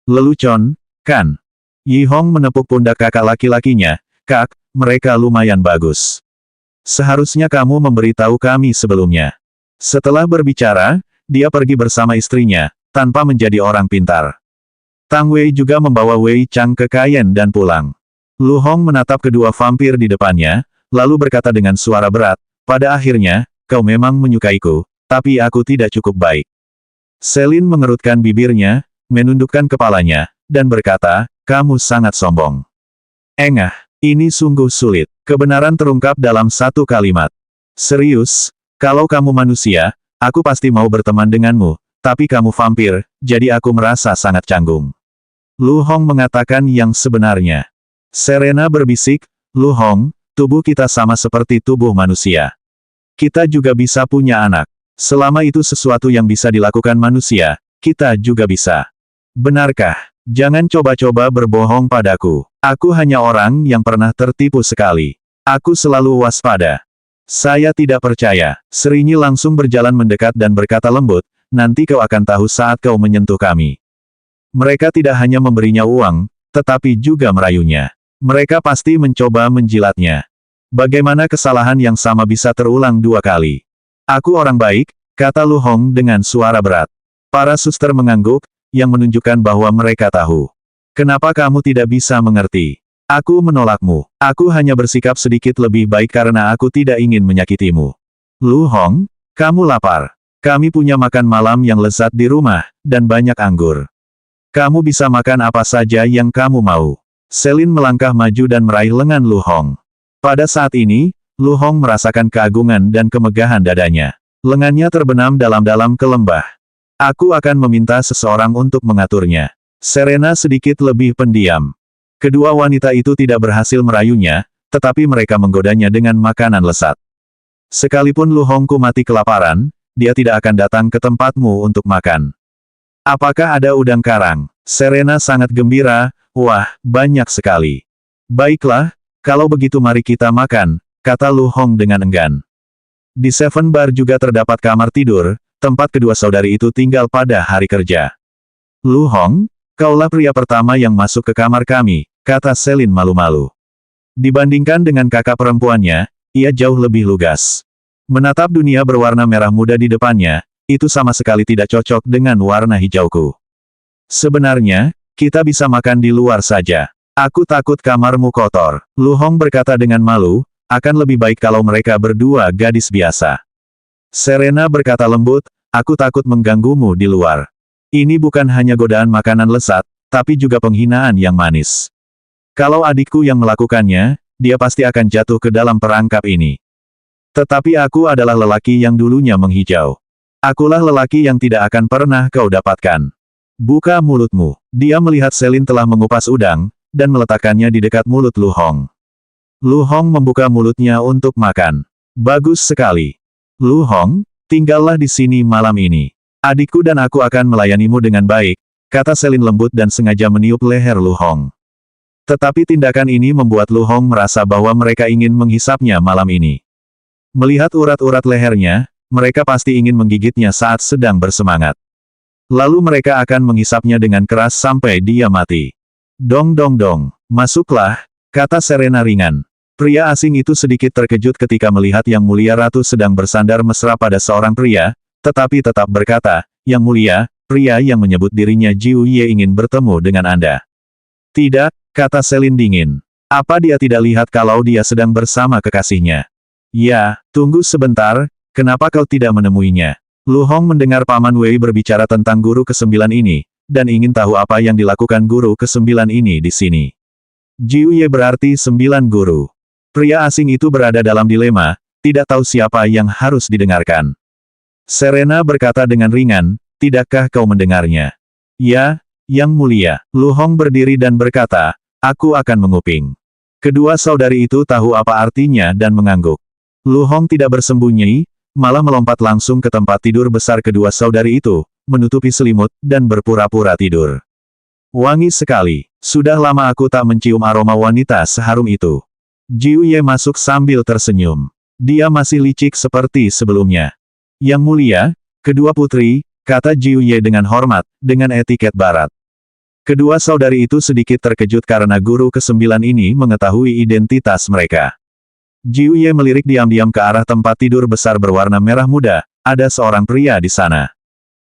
Speaker 1: Lelucon, kan? Yi Hong menepuk pundak kakak laki-lakinya, Kak, mereka lumayan bagus. Seharusnya kamu memberitahu kami sebelumnya. Setelah berbicara, dia pergi bersama istrinya, tanpa menjadi orang pintar. Tang Wei juga membawa Wei Chang ke Kayen dan pulang. Lu Hong menatap kedua vampir di depannya, lalu berkata dengan suara berat, pada akhirnya, kau memang menyukaiku, tapi aku tidak cukup baik. Celine mengerutkan bibirnya, menundukkan kepalanya, dan berkata, kamu sangat sombong. Engah, ini sungguh sulit. Kebenaran terungkap dalam satu kalimat. Serius, kalau kamu manusia, aku pasti mau berteman denganmu, tapi kamu vampir, jadi aku merasa sangat canggung. Lu Hong mengatakan yang sebenarnya. Serena berbisik, Lu Hong, tubuh kita sama seperti tubuh manusia. Kita juga bisa punya anak. Selama itu sesuatu yang bisa dilakukan manusia, kita juga bisa. Benarkah? Jangan coba-coba berbohong padaku. Aku hanya orang yang pernah tertipu sekali. Aku selalu waspada. Saya tidak percaya. Serinyi langsung berjalan mendekat dan berkata lembut, nanti kau akan tahu saat kau menyentuh kami. Mereka tidak hanya memberinya uang, tetapi juga merayunya. Mereka pasti mencoba menjilatnya. Bagaimana kesalahan yang sama bisa terulang dua kali? Aku orang baik, kata Lu Hong dengan suara berat. Para suster mengangguk, yang menunjukkan bahwa mereka tahu. Kenapa kamu tidak bisa mengerti? Aku menolakmu. Aku hanya bersikap sedikit lebih baik karena aku tidak ingin menyakitimu. Lu Hong, kamu lapar. Kami punya makan malam yang lezat di rumah, dan banyak anggur. Kamu bisa makan apa saja yang kamu mau. Celine melangkah maju dan meraih lengan Lu Hong. Pada saat ini, Lu Hong merasakan keagungan dan kemegahan dadanya. Lengannya terbenam dalam-dalam ke lembah. Aku akan meminta seseorang untuk mengaturnya. Serena sedikit lebih pendiam. Kedua wanita itu tidak berhasil merayunya, tetapi mereka menggodanya dengan makanan lezat. Sekalipun Lu Hongku mati kelaparan, dia tidak akan datang ke tempatmu untuk makan. Apakah ada udang karang? Serena sangat gembira, wah, banyak sekali. Baiklah, kalau begitu mari kita makan, kata Lu Hong dengan enggan. Di Seven Bar juga terdapat kamar tidur, tempat kedua saudari itu tinggal pada hari kerja. Lu Hong, kaulah pria pertama yang masuk ke kamar kami, kata Celine malu-malu. Dibandingkan dengan kakak perempuannya, ia jauh lebih lugas. Menatap dunia berwarna merah muda di depannya, itu sama sekali tidak cocok dengan warna hijauku. Sebenarnya, kita bisa makan di luar saja. Aku takut kamarmu kotor. Lu Hong berkata dengan malu, akan lebih baik kalau mereka berdua gadis biasa. Serena berkata lembut, aku takut mengganggumu di luar. Ini bukan hanya godaan makanan lezat, tapi juga penghinaan yang manis. Kalau adikku yang melakukannya, dia pasti akan jatuh ke dalam perangkap ini. Tetapi aku adalah lelaki yang dulunya menghijau. Akulah lelaki yang tidak akan pernah kau dapatkan. Buka mulutmu. Dia melihat Celine telah mengupas udang, dan meletakkannya di dekat mulut Lu Hong. Lu Hong membuka mulutnya untuk makan. Bagus sekali. Lu Hong, tinggallah di sini malam ini. Adikku dan aku akan melayanimu dengan baik, kata Celine lembut dan sengaja meniup leher Lu Hong. Tetapi tindakan ini membuat Lu Hong merasa bahwa mereka ingin menghisapnya malam ini. Melihat urat-urat lehernya, mereka pasti ingin menggigitnya saat sedang bersemangat. Lalu mereka akan menghisapnya dengan keras sampai dia mati. Dong dong dong, masuklah, kata Serena ringan. Pria asing itu sedikit terkejut ketika melihat Yang Mulia Ratu sedang bersandar mesra pada seorang pria, tetapi tetap berkata, Yang Mulia, pria yang menyebut dirinya Jiu Ye ingin bertemu dengan Anda. Tidak, kata Celine dingin. Apa dia tidak lihat kalau dia sedang bersama kekasihnya? Ya, tunggu sebentar, kenapa kau tidak menemuinya? Lu Hong mendengar Paman Wei berbicara tentang guru ke-9 ini, dan ingin tahu apa yang dilakukan guru ke-9 ini di sini. Jiu Ye berarti 9 guru. Pria asing itu berada dalam dilema, tidak tahu siapa yang harus didengarkan. Serena berkata dengan ringan, tidakkah kau mendengarnya? Ya, Yang Mulia. Lu Hong berdiri dan berkata, aku akan menguping. Kedua saudari itu tahu apa artinya dan mengangguk. Lu Hong tidak bersembunyi, malah melompat langsung ke tempat tidur besar kedua saudari itu, menutupi selimut, dan berpura-pura tidur. Wangi sekali. Sudah lama aku tak mencium aroma wanita seharum itu. Jiu Ye masuk sambil tersenyum. Dia masih licik seperti sebelumnya. Yang Mulia, kedua putri, kata Jiu Ye dengan hormat, dengan etiket barat. Kedua saudari itu sedikit terkejut karena guru ke-9 ini mengetahui identitas mereka. Jiu Ye melirik diam-diam ke arah tempat tidur besar berwarna merah muda, ada seorang pria di sana.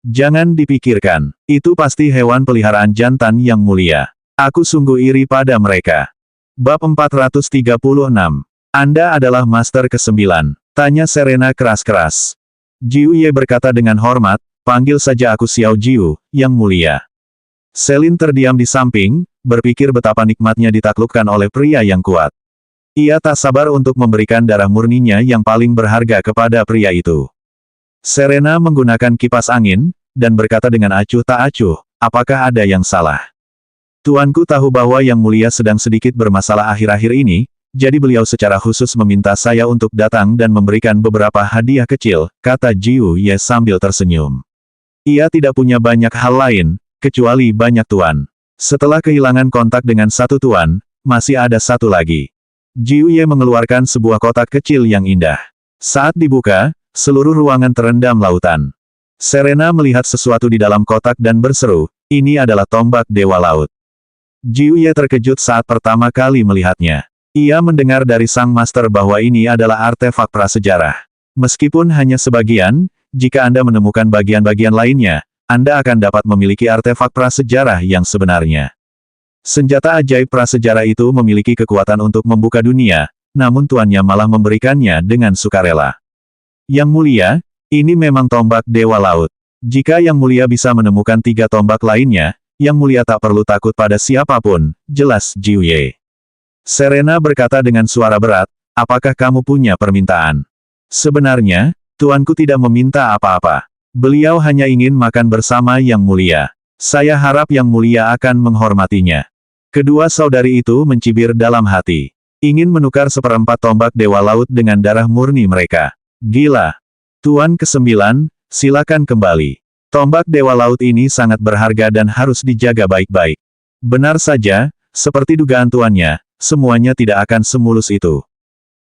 Speaker 1: Jangan dipikirkan, itu pasti hewan peliharaan jantan Yang Mulia. Aku sungguh iri pada mereka. Bab 436. Anda adalah Master ke-9, tanya Serena keras-keras. Jiu Ye berkata dengan hormat, panggil saja aku Xiao Jiu, Yang Mulia. Selin terdiam di samping, berpikir betapa nikmatnya ditaklukkan oleh pria yang kuat. Ia tak sabar untuk memberikan darah murninya yang paling berharga kepada pria itu. Serena menggunakan kipas angin, dan berkata dengan acuh tak acuh, apakah ada yang salah? Tuanku tahu bahwa Yang Mulia sedang sedikit bermasalah akhir-akhir ini, jadi beliau secara khusus meminta saya untuk datang dan memberikan beberapa hadiah kecil, kata Jiu Ye sambil tersenyum. Ia tidak punya banyak hal lain, kecuali banyak tuan. Setelah kehilangan kontak dengan satu tuan, masih ada satu lagi. Jiu Ye mengeluarkan sebuah kotak kecil yang indah. Saat dibuka, seluruh ruangan terendam lautan. Serena melihat sesuatu di dalam kotak dan berseru, ini adalah tombak Dewa Laut. Jiu Ye terkejut saat pertama kali melihatnya. Ia mendengar dari sang master bahwa ini adalah artefak prasejarah. Meskipun hanya sebagian, jika Anda menemukan bagian-bagian lainnya, Anda akan dapat memiliki artefak prasejarah yang sebenarnya. Senjata ajaib prasejarah itu memiliki kekuatan untuk membuka dunia, namun tuannya malah memberikannya dengan sukarela. Yang Mulia, ini memang tombak Dewa Laut. Jika Yang Mulia bisa menemukan 3 tombak lainnya, Yang Mulia tak perlu takut pada siapapun, jelas Jiu Ye. Serena berkata dengan suara berat, apakah kamu punya permintaan? Sebenarnya, tuanku tidak meminta apa-apa. Beliau hanya ingin makan bersama Yang Mulia. Saya harap Yang Mulia akan menghormatinya. Kedua saudari itu mencibir dalam hati. Ingin menukar seperempat tombak Dewa Laut dengan darah murni mereka. Gila. Tuan ke-9, silakan kembali. Tombak Dewa Laut ini sangat berharga dan harus dijaga baik-baik. Benar saja, seperti dugaan tuannya, semuanya tidak akan semulus itu.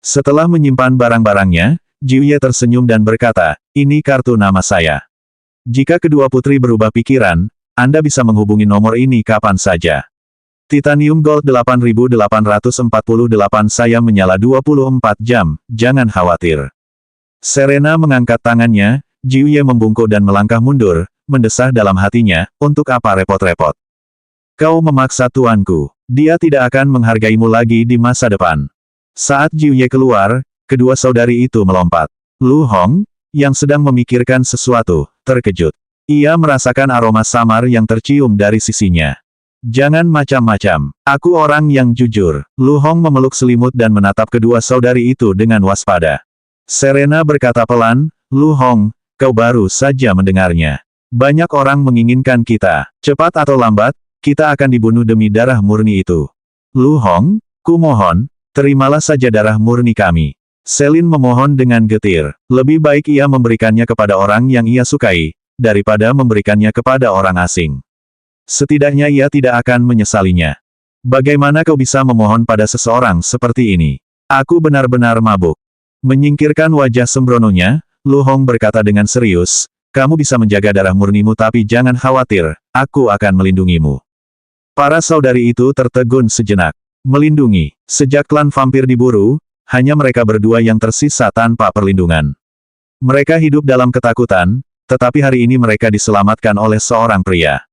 Speaker 1: Setelah menyimpan barang-barangnya, Jiu Ye tersenyum dan berkata, ini kartu nama saya. Jika kedua putri berubah pikiran, Anda bisa menghubungi nomor ini kapan saja. Titanium Gold 8848 saya menyala 24 jam, jangan khawatir. Serena mengangkat tangannya, Jiu Ye membungkuk dan melangkah mundur, mendesah dalam hatinya, untuk apa repot-repot. Kau memaksa tuanku, dia tidak akan menghargaimu lagi di masa depan. Saat Jiu Ye keluar, kedua saudari itu melompat. Lu Hong, yang sedang memikirkan sesuatu, terkejut. Ia merasakan aroma samar yang tercium dari sisinya. Jangan macam-macam. Aku orang yang jujur. Lu Hong memeluk selimut dan menatap kedua saudari itu dengan waspada. Serena berkata pelan, Lu Hong, kau baru saja mendengarnya. Banyak orang menginginkan kita. Cepat atau lambat, kita akan dibunuh demi darah murni itu. Lu Hong, kumohon, terimalah saja darah murni kami. Selin memohon dengan getir. Lebih baik ia memberikannya kepada orang yang ia sukai, daripada memberikannya kepada orang asing. Setidaknya ia tidak akan menyesalinya. Bagaimana kau bisa memohon pada seseorang seperti ini? Aku benar-benar mabuk. Menyingkirkan wajah sembrononya, Lu Hong berkata dengan serius, kamu bisa menjaga darah murnimu tapi jangan khawatir, aku akan melindungimu. Para saudari itu tertegun sejenak. Melindungi. Sejak klan vampir diburu, hanya mereka berdua yang tersisa tanpa perlindungan. Mereka hidup dalam ketakutan, tetapi hari ini mereka diselamatkan oleh seorang pria.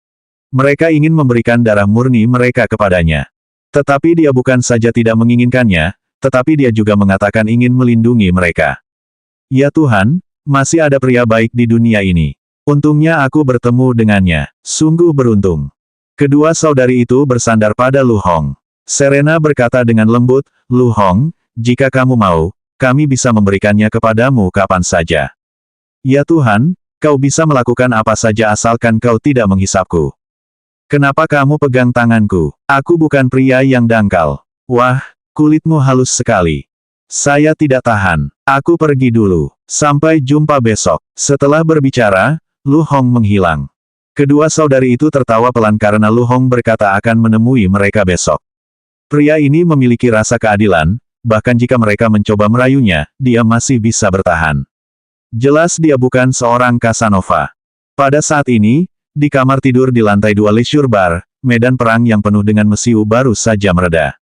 Speaker 1: Mereka ingin memberikan darah murni mereka kepadanya. Tetapi dia bukan saja tidak menginginkannya, tetapi dia juga mengatakan ingin melindungi mereka. Ya Tuhan, masih ada pria baik di dunia ini. Untungnya aku bertemu dengannya. Sungguh beruntung. Kedua saudari itu bersandar pada Lu Hong. Serena berkata dengan lembut, Lu Hong, jika kamu mau, kami bisa memberikannya kepadamu kapan saja. Ya Tuhan, kau bisa melakukan apa saja asalkan kau tidak menghisapku. Kenapa kamu pegang tanganku? Aku bukan pria yang dangkal. Wah, kulitmu halus sekali. Saya tidak tahan. Aku pergi dulu. Sampai jumpa besok. Setelah berbicara, Lu Hong menghilang. Kedua saudari itu tertawa pelan karena Lu Hong berkata akan menemui mereka besok. Pria ini memiliki rasa keadilan, bahkan jika mereka mencoba merayunya, dia masih bisa bertahan. Jelas dia bukan seorang Casanova. Pada saat ini, di kamar tidur di lantai 2 Leisure Bar, medan perang yang penuh dengan mesiu baru saja mereda.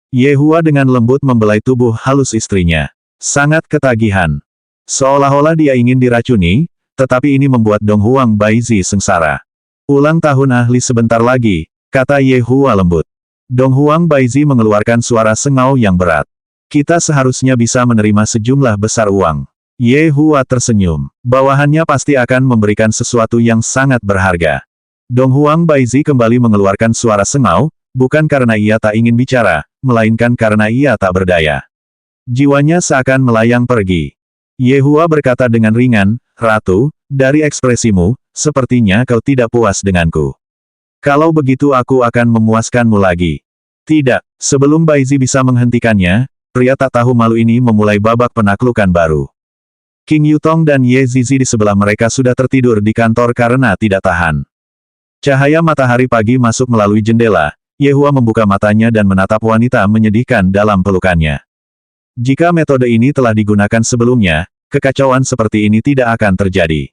Speaker 1: Ye Hua dengan lembut membelai tubuh halus istrinya. Sangat ketagihan. Seolah-olah dia ingin diracuni, tetapi ini membuat Dong Huang Baizi sengsara. Ulang tahun ahli sebentar lagi, kata Ye Hua lembut. Dong Huang Baizi mengeluarkan suara sengau yang berat. Kita seharusnya bisa menerima sejumlah besar uang. Ye Hua tersenyum. Bawahannya pasti akan memberikan sesuatu yang sangat berharga. Dong Huang Baizi kembali mengeluarkan suara sengau, bukan karena ia tak ingin bicara, melainkan karena ia tak berdaya. Jiwanya seakan melayang pergi. Ye Hua berkata dengan ringan, Ratu, dari ekspresimu, sepertinya kau tidak puas denganku. Kalau begitu aku akan memuaskanmu lagi. Tidak, sebelum Baizi bisa menghentikannya, pria tak tahu malu ini memulai babak penaklukan baru. King Yutong dan Ye Zizi di sebelah mereka sudah tertidur di kantor karena tidak tahan. Cahaya matahari pagi masuk melalui jendela, Ye Hua membuka matanya dan menatap wanita menyedihkan dalam pelukannya. Jika metode ini telah digunakan sebelumnya, kekacauan seperti ini tidak akan terjadi.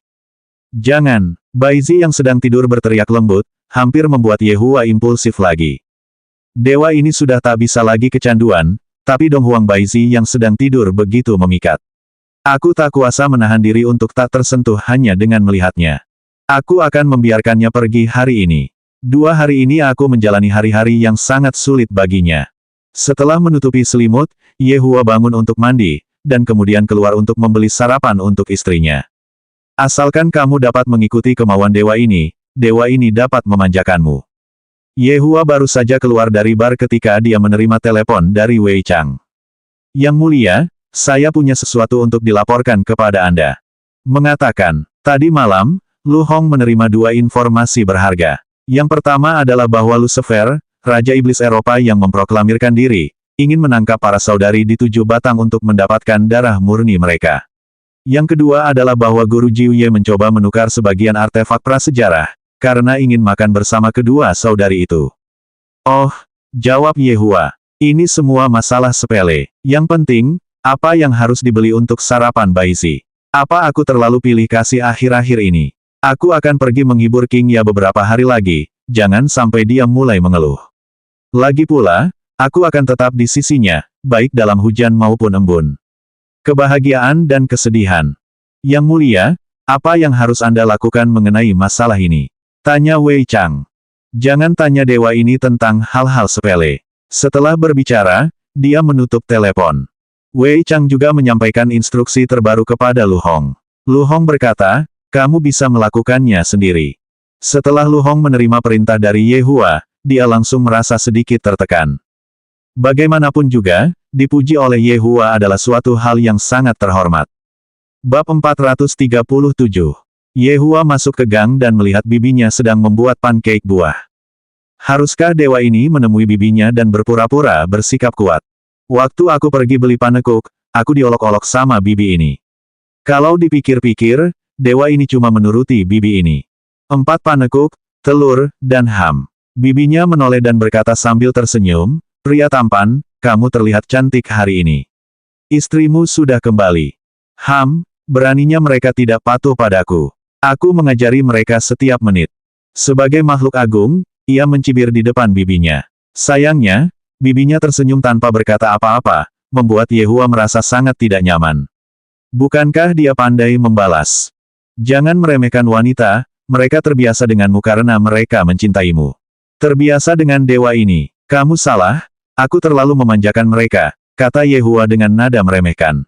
Speaker 1: Jangan, Baizi yang sedang tidur berteriak lembut, hampir membuat Ye Hua impulsif lagi. Dewa ini sudah tak bisa lagi kecanduan, tapi Dong Huang Baizi yang sedang tidur begitu memikat. Aku tak kuasa menahan diri untuk tak tersentuh hanya dengan melihatnya. Aku akan membiarkannya pergi hari ini. 2 hari ini aku menjalani hari-hari yang sangat sulit baginya. Setelah menutupi selimut, Ye Hua bangun untuk mandi, dan kemudian keluar untuk membeli sarapan untuk istrinya. Asalkan kamu dapat mengikuti kemauan dewa ini dapat memanjakanmu. Ye Hua baru saja keluar dari bar ketika dia menerima telepon dari Wei Chang. Yang mulia, saya punya sesuatu untuk dilaporkan kepada Anda. Mengatakan, tadi malam, Lu Hong menerima 2 informasi berharga. Yang pertama adalah bahwa Lucifer, Raja Iblis Eropa yang memproklamirkan diri, ingin menangkap para saudari di 7 batang untuk mendapatkan darah murni mereka. Yang kedua adalah bahwa Guru Jiuye mencoba menukar sebagian artefak prasejarah, karena ingin makan bersama kedua saudari itu. Oh, jawab Ye Hua. Ini semua masalah sepele. Yang penting, apa yang harus dibeli untuk sarapan Baizi? Apa aku terlalu pilih kasih akhir-akhir ini? Aku akan pergi menghibur King Ya beberapa hari lagi, jangan sampai dia mulai mengeluh. Lagi pula, aku akan tetap di sisinya, baik dalam hujan maupun embun. Kebahagiaan dan kesedihan. Yang mulia, apa yang harus Anda lakukan mengenai masalah ini? Tanya Wei Chang. Jangan tanya dewa ini tentang hal-hal sepele. Setelah berbicara, dia menutup telepon. Wei Chang juga menyampaikan instruksi terbaru kepada Lu Hong. Lu Hong berkata, kamu bisa melakukannya sendiri. Setelah Lu Hong menerima perintah dari Ye Hua, dia langsung merasa sedikit tertekan. Bagaimanapun juga, dipuji oleh Ye Hua adalah suatu hal yang sangat terhormat. Bab 437. Ye Hua masuk ke gang dan melihat bibinya sedang membuat pancake buah. Haruskah dewa ini menemui bibinya dan berpura-pura bersikap kuat? Waktu aku pergi beli panekuk, aku diolok-olok sama bibi ini. Kalau dipikir-pikir, dewa ini cuma menuruti bibi ini. 4 panekuk, telur, dan ham. Bibinya menoleh dan berkata sambil tersenyum, pria tampan, kamu terlihat cantik hari ini. Istrimu sudah kembali. Ham, beraninya mereka tidak patuh padaku. Aku mengajari mereka setiap menit. Sebagai makhluk agung, ia mencibir di depan bibinya. Sayangnya, bibinya tersenyum tanpa berkata apa-apa, membuat Ye Hua merasa sangat tidak nyaman. Bukankah dia pandai membalas? Jangan meremehkan wanita, mereka terbiasa denganmu karena mereka mencintaimu. Terbiasa dengan dewa ini. Kamu salah, aku terlalu memanjakan mereka, kata Ye Hua dengan nada meremehkan.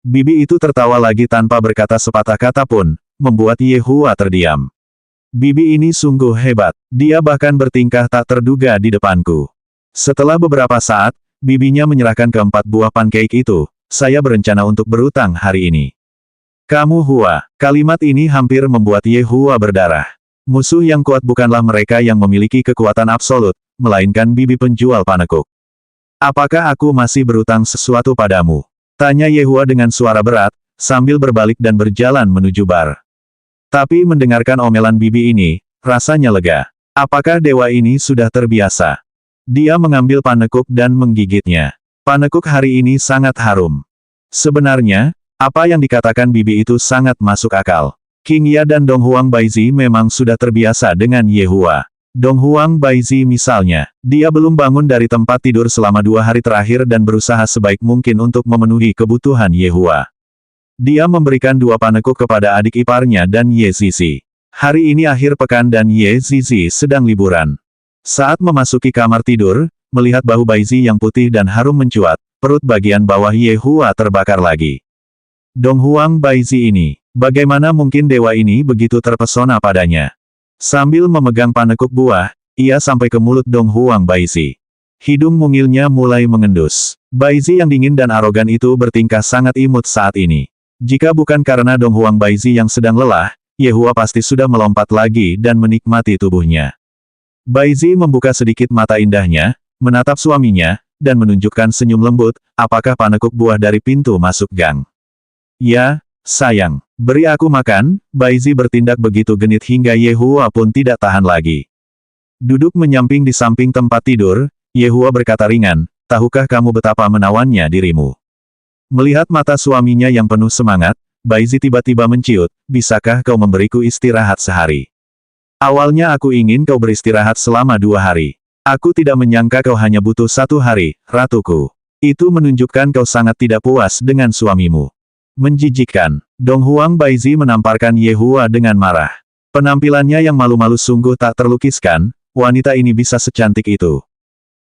Speaker 1: Bibi itu tertawa lagi tanpa berkata sepatah kata pun, membuat Ye Hua terdiam. Bibi ini sungguh hebat, dia bahkan bertingkah tak terduga di depanku. Setelah beberapa saat, bibinya menyerahkan ke-4 buah pancake itu, saya berencana untuk berutang hari ini. Kamu Hua, kalimat ini hampir membuat Ye Hua berdarah. Musuh yang kuat bukanlah mereka yang memiliki kekuatan absolut, melainkan bibi penjual panekuk. Apakah aku masih berutang sesuatu padamu? Tanya Yehua dengan suara berat, sambil berbalik dan berjalan menuju bar. Tapi mendengarkan omelan bibi ini, rasanya lega. Apakah dewa ini sudah terbiasa? Dia mengambil panekuk dan menggigitnya. Panekuk hari ini sangat harum. Sebenarnya, apa yang dikatakan bibi itu sangat masuk akal. King Ya dan Dong Huang Baizi memang sudah terbiasa dengan Yehua. Dong Huang Baizi misalnya, dia belum bangun dari tempat tidur selama 2 hari terakhir dan berusaha sebaik mungkin untuk memenuhi kebutuhan Yehua. Dia memberikan 2 panekuk kepada adik iparnya dan Ye Zizi. Hari ini akhir pekan dan Ye Zizi sedang liburan. Saat memasuki kamar tidur, melihat bahu Baizi yang putih dan harum mencuat, perut bagian bawah Yehua terbakar lagi. Dong Huang Baizi ini, bagaimana mungkin dewa ini begitu terpesona padanya? Sambil memegang panekuk buah, ia sampai ke mulut Dong Huang Baizi. Hidung mungilnya mulai mengendus. Baizi yang dingin dan arogan itu bertingkah sangat imut saat ini. Jika bukan karena Dong Huang Baizi yang sedang lelah, Yehua pasti sudah melompat lagi dan menikmati tubuhnya. Baizi membuka sedikit mata indahnya, menatap suaminya, dan menunjukkan senyum lembut, apakah panekuk buah dari pintu masuk gang? Ya, sayang. Beri aku makan. Baizi bertindak begitu genit hingga Yehua pun tidak tahan lagi. Duduk menyamping di samping tempat tidur, Yehua berkata ringan, tahukah kamu betapa menawannya dirimu? Melihat mata suaminya yang penuh semangat, Baizi tiba-tiba menciut, bisakah kau memberiku istirahat sehari? Awalnya aku ingin kau beristirahat selama 2 hari. Aku tidak menyangka kau hanya butuh 1 hari, ratuku. Itu menunjukkan kau sangat tidak puas dengan suamimu. Menjijikkan. Dong Huang Baizi menamparkan Yehua dengan marah. Penampilannya yang malu-malu sungguh tak terlukiskan, wanita ini bisa secantik itu.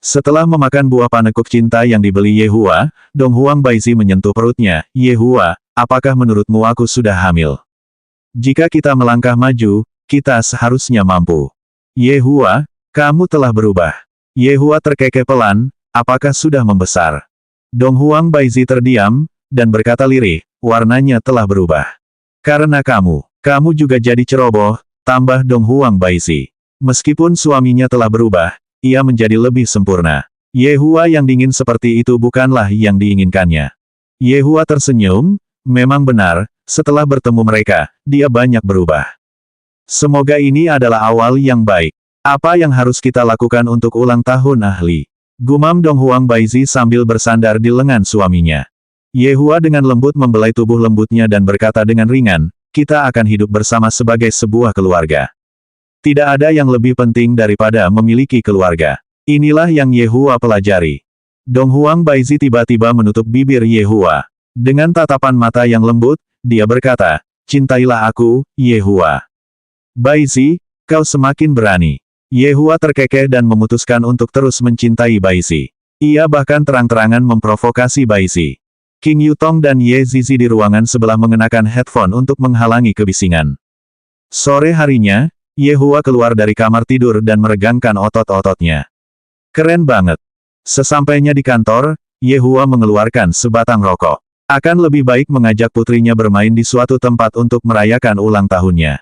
Speaker 1: Setelah memakan buah panekuk cinta yang dibeli Yehua, Dong Huang Baizi menyentuh perutnya, Yehua, apakah menurutmu aku sudah hamil? Jika kita melangkah maju, kita seharusnya mampu. Yehua, kamu telah berubah. Yehua terkekeh pelan, apakah sudah membesar? Dong Huang Baizi terdiam, dan berkata lirih, warnanya telah berubah. Karena kamu juga jadi ceroboh, tambah Dong Huang Baizi. Meskipun suaminya telah berubah, ia menjadi lebih sempurna. Yehua yang dingin seperti itu bukanlah yang diinginkannya. Yehua tersenyum, memang benar, setelah bertemu mereka, dia banyak berubah. Semoga ini adalah awal yang baik. Apa yang harus kita lakukan untuk ulang tahun ahli? Gumam Dong Huang Baizi sambil bersandar di lengan suaminya. Yehua dengan lembut membelai tubuh lembutnya dan berkata dengan ringan, kita akan hidup bersama sebagai sebuah keluarga. Tidak ada yang lebih penting daripada memiliki keluarga. Inilah yang Yehua pelajari. Dong Huang Baizi tiba-tiba menutup bibir Yehua. Dengan tatapan mata yang lembut, dia berkata, cintailah aku, Yehua. Baizi, kau semakin berani. Yehua terkekeh dan memutuskan untuk terus mencintai Baizi. Ia bahkan terang-terangan memprovokasi Baizi. King Yutong dan Ye Zizi di ruangan sebelah mengenakan headphone untuk menghalangi kebisingan. Sore harinya, Yehua keluar dari kamar tidur dan meregangkan otot-ototnya. Keren banget. Sesampainya di kantor, Yehua mengeluarkan sebatang rokok. Akan lebih baik mengajak putrinya bermain di suatu tempat untuk merayakan ulang tahunnya.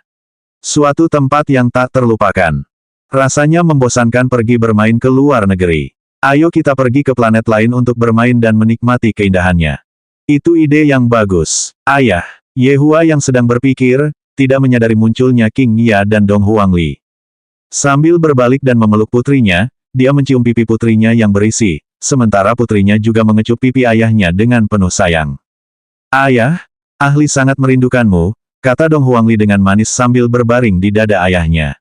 Speaker 1: Suatu tempat yang tak terlupakan. Rasanya membosankan pergi bermain ke luar negeri. Ayo kita pergi ke planet lain untuk bermain dan menikmati keindahannya. Itu ide yang bagus. Ayah, Yehua yang sedang berpikir, tidak menyadari munculnya King Ya dan Dong Huang Li. Sambil berbalik dan memeluk putrinya, dia mencium pipi putrinya yang berisi, sementara putrinya juga mengecup pipi ayahnya dengan penuh sayang. Ayah, ahli sangat merindukanmu, kata Dong Huang Li dengan manis sambil berbaring di dada ayahnya.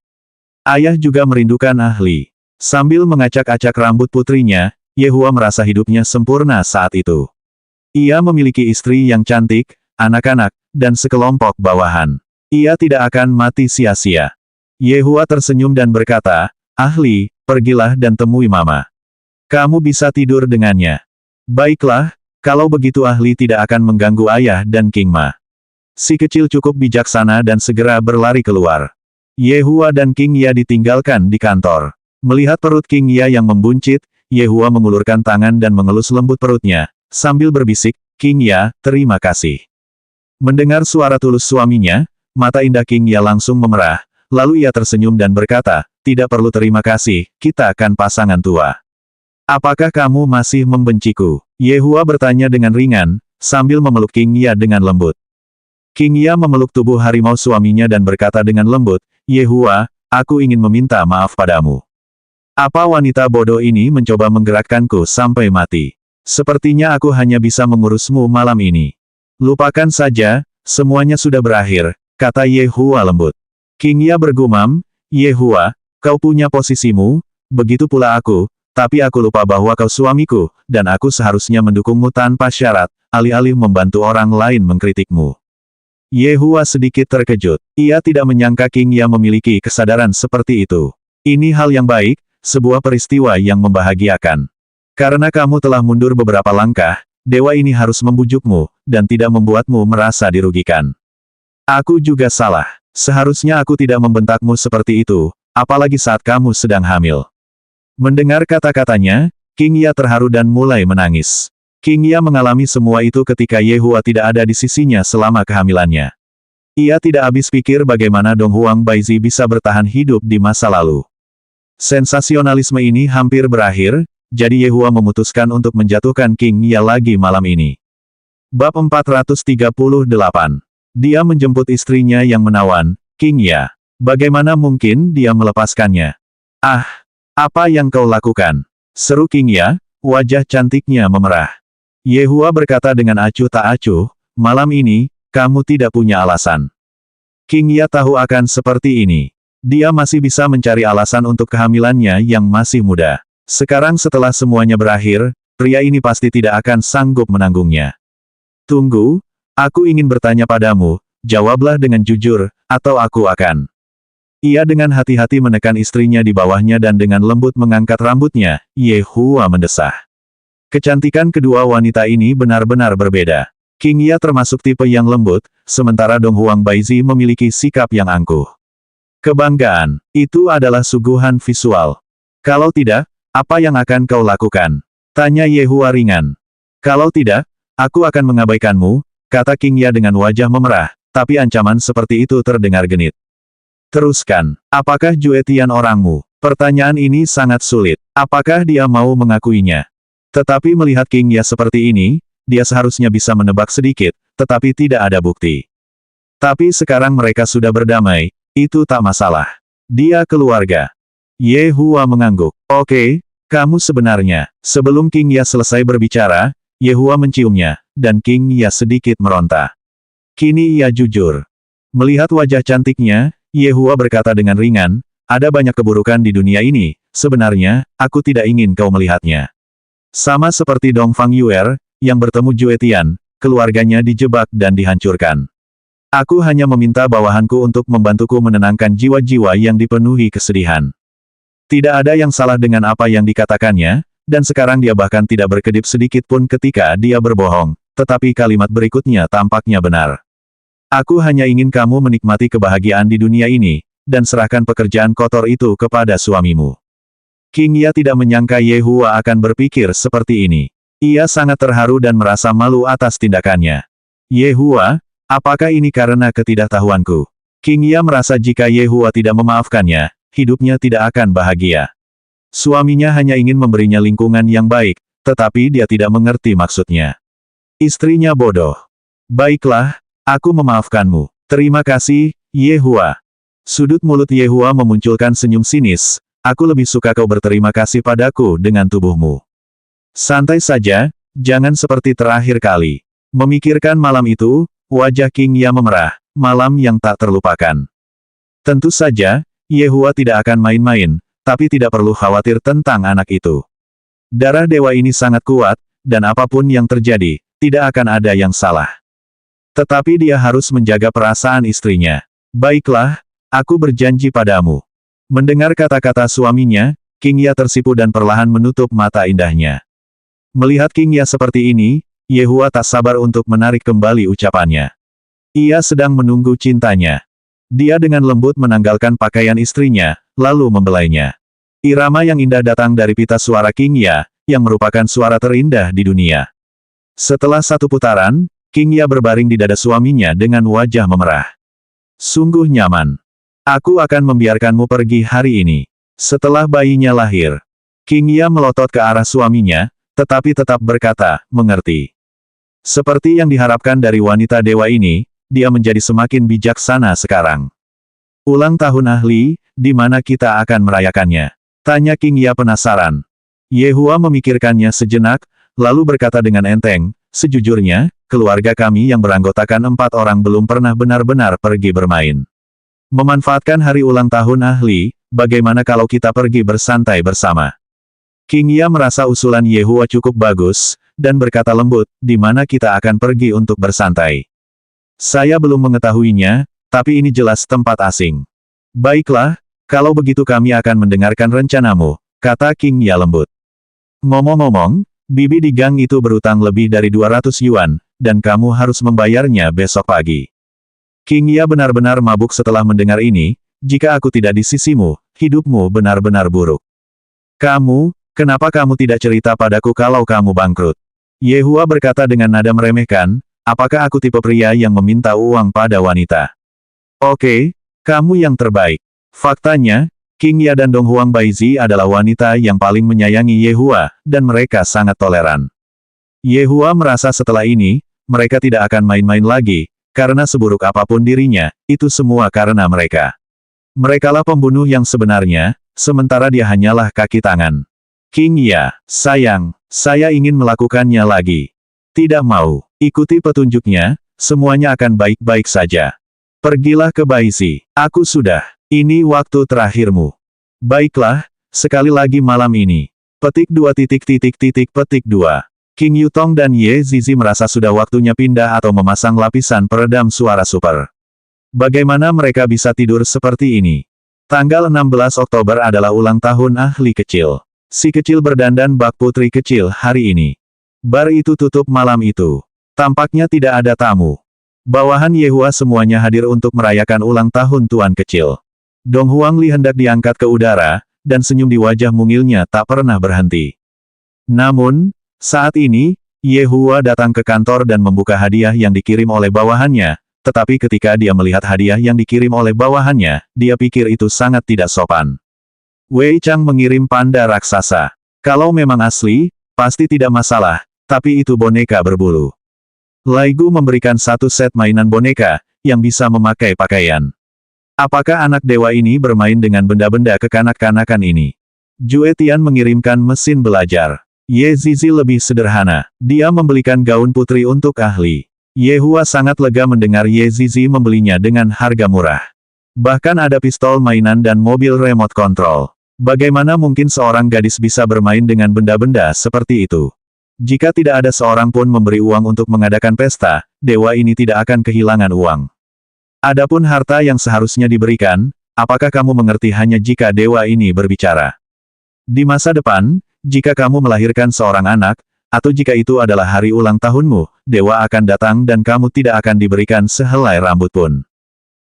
Speaker 1: Ayah juga merindukan ahli. Sambil mengacak-acak rambut putrinya, Yehua merasa hidupnya sempurna saat itu. Ia memiliki istri yang cantik, anak-anak, dan sekelompok bawahan. Ia tidak akan mati sia-sia. Yehua tersenyum dan berkata, ahli, pergilah dan temui mama. Kamu bisa tidur dengannya. Baiklah, kalau begitu ahli tidak akan mengganggu ayah dan King Ma. Si kecil cukup bijaksana dan segera berlari keluar. Yehua dan King Ya ditinggalkan di kantor. Melihat perut King Ya yang membuncit, Yehua mengulurkan tangan dan mengelus lembut perutnya, sambil berbisik, King Ya, terima kasih. Mendengar suara tulus suaminya, mata indah King Ya langsung memerah, lalu ia tersenyum dan berkata, tidak perlu terima kasih, kita kan pasangan tua. Apakah kamu masih membenciku? Yehua bertanya dengan ringan, sambil memeluk King Ya dengan lembut. King Ya memeluk tubuh harimau suaminya dan berkata dengan lembut, Yehua, aku ingin meminta maaf padamu. Apa wanita bodoh ini mencoba menggerakkanku sampai mati? Sepertinya aku hanya bisa mengurusmu malam ini. Lupakan saja, semuanya sudah berakhir, kata Yehua lembut. King Ya bergumam, Yehua, kau punya posisimu, begitu pula aku, tapi aku lupa bahwa kau suamiku, dan aku seharusnya mendukungmu tanpa syarat, alih-alih membantu orang lain mengkritikmu. Yehua sedikit terkejut. Ia tidak menyangka King Ya memiliki kesadaran seperti itu. Ini hal yang baik, sebuah peristiwa yang membahagiakan. Karena kamu telah mundur beberapa langkah, dewa ini harus membujukmu, dan tidak membuatmu merasa dirugikan. Aku juga salah. Seharusnya aku tidak membentakmu seperti itu, apalagi saat kamu sedang hamil. Mendengar kata-katanya, King Ya terharu dan mulai menangis. King Ya mengalami semua itu ketika Yehua tidak ada di sisinya selama kehamilannya. Ia tidak habis pikir bagaimana Dong Huang Baizi bisa bertahan hidup di masa lalu. Sensasionalisme ini hampir berakhir, jadi Yehua memutuskan untuk menjatuhkan King Ya lagi malam ini. Bab 438. Dia menjemput istrinya yang menawan, King Ya. Bagaimana mungkin dia melepaskannya? Ah! Apa yang kau lakukan? Seru King Ya, wajah cantiknya memerah. Yehua berkata dengan acuh tak acuh, malam ini, kamu tidak punya alasan. King Ya tahu akan seperti ini. Dia masih bisa mencari alasan untuk kehamilannya yang masih muda. Sekarang setelah semuanya berakhir, pria ini pasti tidak akan sanggup menanggungnya. Tunggu, aku ingin bertanya padamu, jawablah dengan jujur, atau aku akan. Ia dengan hati-hati menekan istrinya di bawahnya dan dengan lembut mengangkat rambutnya, Yehua mendesah. Kecantikan kedua wanita ini benar-benar berbeda. King Ya termasuk tipe yang lembut, sementara Dong Huang Baizi memiliki sikap yang angkuh. Kebanggaan, itu adalah suguhan visual. Kalau tidak, apa yang akan kau lakukan? Tanya Yehua ringan. Kalau tidak, aku akan mengabaikanmu, kata King Ya dengan wajah memerah, tapi ancaman seperti itu terdengar genit. Teruskan, apakah Jue Tian orangmu? Pertanyaan ini sangat sulit. Apakah dia mau mengakuinya? Tetapi melihat King Ya seperti ini, dia seharusnya bisa menebak sedikit, tetapi tidak ada bukti. Tapi sekarang mereka sudah berdamai, itu tak masalah. Dia keluarga. Yehua mengangguk. Oke, kamu sebenarnya. Sebelum King Ya selesai berbicara, Yehua menciumnya, dan King Ya sedikit meronta. Kini ia jujur. Melihat wajah cantiknya, Yehua berkata dengan ringan, ada banyak keburukan di dunia ini, sebenarnya, aku tidak ingin kau melihatnya. Sama seperti Dong Fang Yuer, yang bertemu Jue Tian, keluarganya dijebak dan dihancurkan. Aku hanya meminta bawahanku untuk membantuku menenangkan jiwa-jiwa yang dipenuhi kesedihan. Tidak ada yang salah dengan apa yang dikatakannya, dan sekarang dia bahkan tidak berkedip sedikit pun ketika dia berbohong, tetapi kalimat berikutnya tampaknya benar. Aku hanya ingin kamu menikmati kebahagiaan di dunia ini, dan serahkan pekerjaan kotor itu kepada suamimu. King Ya tidak menyangka Yehua akan berpikir seperti ini. Ia sangat terharu dan merasa malu atas tindakannya. Yehua, apakah ini karena ketidaktahuanku? King Ya merasa jika Yehua tidak memaafkannya, hidupnya tidak akan bahagia. Suaminya hanya ingin memberinya lingkungan yang baik, tetapi dia tidak mengerti maksudnya. Istrinya bodoh. Baiklah, aku memaafkanmu. Terima kasih, Yehua. Sudut mulut Yehua memunculkan senyum sinis, aku lebih suka kau berterima kasih padaku dengan tubuhmu. Santai saja, jangan seperti terakhir kali. Memikirkan malam itu, wajah King Ya memerah, malam yang tak terlupakan. Tentu saja, Yehua tidak akan main-main, tapi tidak perlu khawatir tentang anak itu. Darah dewa ini sangat kuat, dan apapun yang terjadi, tidak akan ada yang salah. Tetapi dia harus menjaga perasaan istrinya. Baiklah, aku berjanji padamu. Mendengar kata-kata suaminya, King Ya tersipu dan perlahan menutup mata indahnya. Melihat King Ya seperti ini, Yehua tak sabar untuk menarik kembali ucapannya. Ia sedang menunggu cintanya. Dia dengan lembut menanggalkan pakaian istrinya, lalu membelainya. Irama yang indah datang dari pita suara King Ya, yang merupakan suara terindah di dunia. Setelah satu putaran, King Ya berbaring di dada suaminya dengan wajah memerah. Sungguh nyaman. Aku akan membiarkanmu pergi hari ini. Setelah bayinya lahir, King Ya melotot ke arah suaminya, tetapi tetap berkata, mengerti. Seperti yang diharapkan dari wanita dewa ini, dia menjadi semakin bijaksana sekarang. Ulang tahun ahli, di mana kita akan merayakannya? Tanya King Ya penasaran. Yehua memikirkannya sejenak, lalu berkata dengan enteng, sejujurnya, keluarga kami yang beranggotakan 4 orang belum pernah benar-benar pergi bermain. Memanfaatkan hari ulang tahun ahli, bagaimana kalau kita pergi bersantai bersama? King Ya merasa usulan Yehua cukup bagus, dan berkata lembut, di mana kita akan pergi untuk bersantai? Saya belum mengetahuinya, tapi ini jelas tempat asing. Baiklah, kalau begitu kami akan mendengarkan rencanamu, kata King Ya lembut. Ngomong-ngomong, bibi di gang itu berutang lebih dari 200 yuan, dan kamu harus membayarnya besok pagi. King Ya benar-benar mabuk setelah mendengar ini, jika aku tidak di sisimu, hidupmu benar-benar buruk. Kenapa kamu tidak cerita padaku kalau kamu bangkrut? Yehua berkata dengan nada meremehkan, apakah aku tipe pria yang meminta uang pada wanita? Oke, kamu yang terbaik. Faktanya, King Ya dan Dong Huang Baizi adalah wanita yang paling menyayangi Yehua, dan mereka sangat toleran. Yehua merasa setelah ini, mereka tidak akan main-main lagi, karena seburuk apapun dirinya, itu semua karena mereka. Merekalah pembunuh yang sebenarnya, sementara dia hanyalah kaki tangan. King Ya, sayang, saya ingin melakukannya lagi. Tidak mau. Ikuti petunjuknya, semuanya akan baik-baik saja. Pergilah ke Baizi. Aku sudah. Ini waktu terakhirmu. Baiklah, sekali lagi malam ini. Petik 2 petik 2. King Yutong dan Ye Zizi merasa sudah waktunya pindah atau memasang lapisan peredam suara super. Bagaimana mereka bisa tidur seperti ini? Tanggal 16 Oktober adalah ulang tahun ahli kecil. Si kecil berdandan bak putri kecil hari ini. Bar itu tutup malam itu. Tampaknya tidak ada tamu. Bawahan Yehua semuanya hadir untuk merayakan ulang tahun tuan kecil. Dong Huang Li hendak diangkat ke udara, dan senyum di wajah mungilnya tak pernah berhenti. Namun, saat ini, Yehua datang ke kantor dan membuka hadiah yang dikirim oleh bawahannya, tetapi ketika dia melihat hadiah yang dikirim oleh bawahannya, dia pikir itu sangat tidak sopan. Wei Chang mengirim panda raksasa. Kalau memang asli, pasti tidak masalah, tapi itu boneka berbulu. Lai Gu memberikan 1 set mainan boneka, yang bisa memakai pakaian. Apakah anak dewa ini bermain dengan benda-benda kekanak-kanakan ini? Jue Tian mengirimkan mesin belajar. Ye Zizi lebih sederhana. Dia membelikan gaun putri untuk ahli. Yehua sangat lega mendengar Ye Zizi membelinya dengan harga murah. Bahkan ada pistol mainan dan mobil remote control. Bagaimana mungkin seorang gadis bisa bermain dengan benda-benda seperti itu? Jika tidak ada seorang pun memberi uang untuk mengadakan pesta, dewa ini tidak akan kehilangan uang. Adapun harta yang seharusnya diberikan, apakah kamu mengerti hanya jika dewa ini berbicara? Di masa depan, jika kamu melahirkan seorang anak, atau jika itu adalah hari ulang tahunmu, dewa akan datang dan kamu tidak akan diberikan sehelai rambut pun.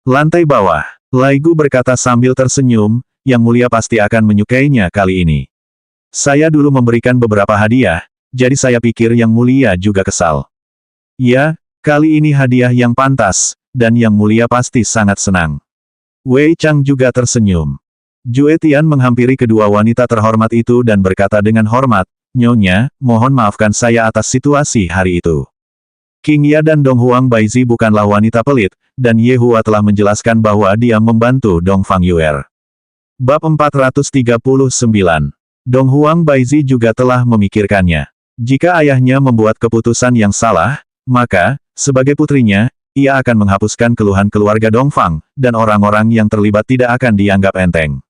Speaker 1: Lantai bawah, Lai Gu berkata sambil tersenyum, Yang Mulia pasti akan menyukainya kali ini. Saya dulu memberikan beberapa hadiah, jadi saya pikir Yang Mulia juga kesal. Ya, kali ini hadiah yang pantas, dan Yang Mulia pasti sangat senang. Wei Chang juga tersenyum. Jue Tian menghampiri kedua wanita terhormat itu dan berkata dengan hormat, Nyonya, mohon maafkan saya atas situasi hari itu. King Ya dan Dong Huang Baizi bukanlah wanita pelit, dan Yehua telah menjelaskan bahwa dia membantu Dong Fang Yuer. Bab 439. Dong Huang Baizi juga telah memikirkannya. Jika ayahnya membuat keputusan yang salah, maka, sebagai putrinya, ia akan menghapuskan keluhan keluarga Dong Fang, dan orang-orang yang terlibat tidak akan dianggap enteng.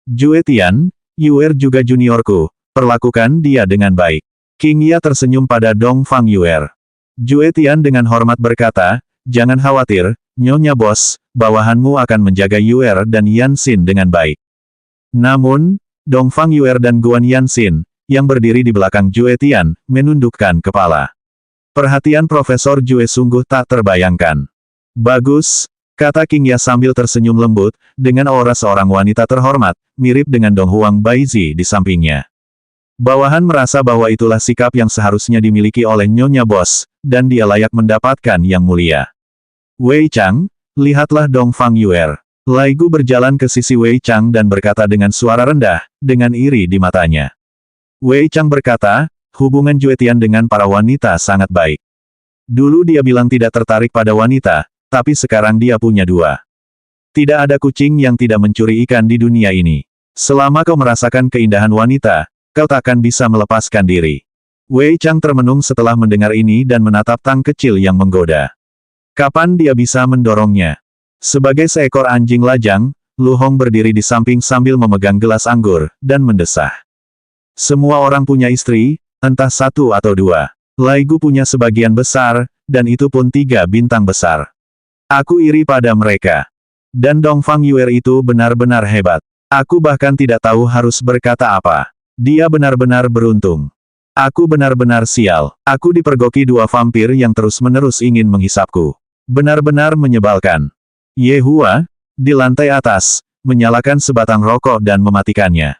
Speaker 1: Jue Tian, Yuer juga juniorku, perlakukan dia dengan baik. King Ya tersenyum pada Dong Fang Yuer. Jue Tian dengan hormat berkata, jangan khawatir, Nyonya Bos, bawahanmu akan menjaga Yuer dan Yanxin dengan baik. Namun, Dong Fang Yuer dan Guan Yanxin, yang berdiri di belakang Jue Tian, menundukkan kepala. Perhatian Profesor Jue sungguh tak terbayangkan. Bagus, kata King Ya sambil tersenyum lembut, dengan aura seorang wanita terhormat, mirip dengan Dong Huang Baizi di sampingnya. Bawahan merasa bahwa itulah sikap yang seharusnya dimiliki oleh Nyonya Bos, dan dia layak mendapatkan Yang Mulia. Wei Chang, lihatlah Dong Fang Yuer. Lai Gu berjalan ke sisi Wei Chang dan berkata dengan suara rendah, dengan iri di matanya. Wei Chang berkata, hubungan Jue Tian dengan para wanita sangat baik. Dulu dia bilang tidak tertarik pada wanita, tapi sekarang dia punya dua. Tidak ada kucing yang tidak mencuri ikan di dunia ini. Selama kau merasakan keindahan wanita, kau takkan bisa melepaskan diri. Wei Chang termenung setelah mendengar ini dan menatap Tang kecil yang menggoda. Kapan dia bisa mendorongnya? Sebagai seekor anjing lajang, Lu Hong berdiri di samping sambil memegang gelas anggur, dan mendesah. Semua orang punya istri, entah satu atau dua. Lai Gu punya sebagian besar, dan itu pun 3 bintang besar. Aku iri pada mereka. Dan Dongfang Yuer itu benar-benar hebat. Aku bahkan tidak tahu harus berkata apa. Dia benar-benar beruntung. Aku benar-benar sial. Aku dipergoki 2 vampir yang terus-menerus ingin menghisapku. Benar-benar menyebalkan. Ye Hua, di lantai atas, menyalakan sebatang rokok dan mematikannya.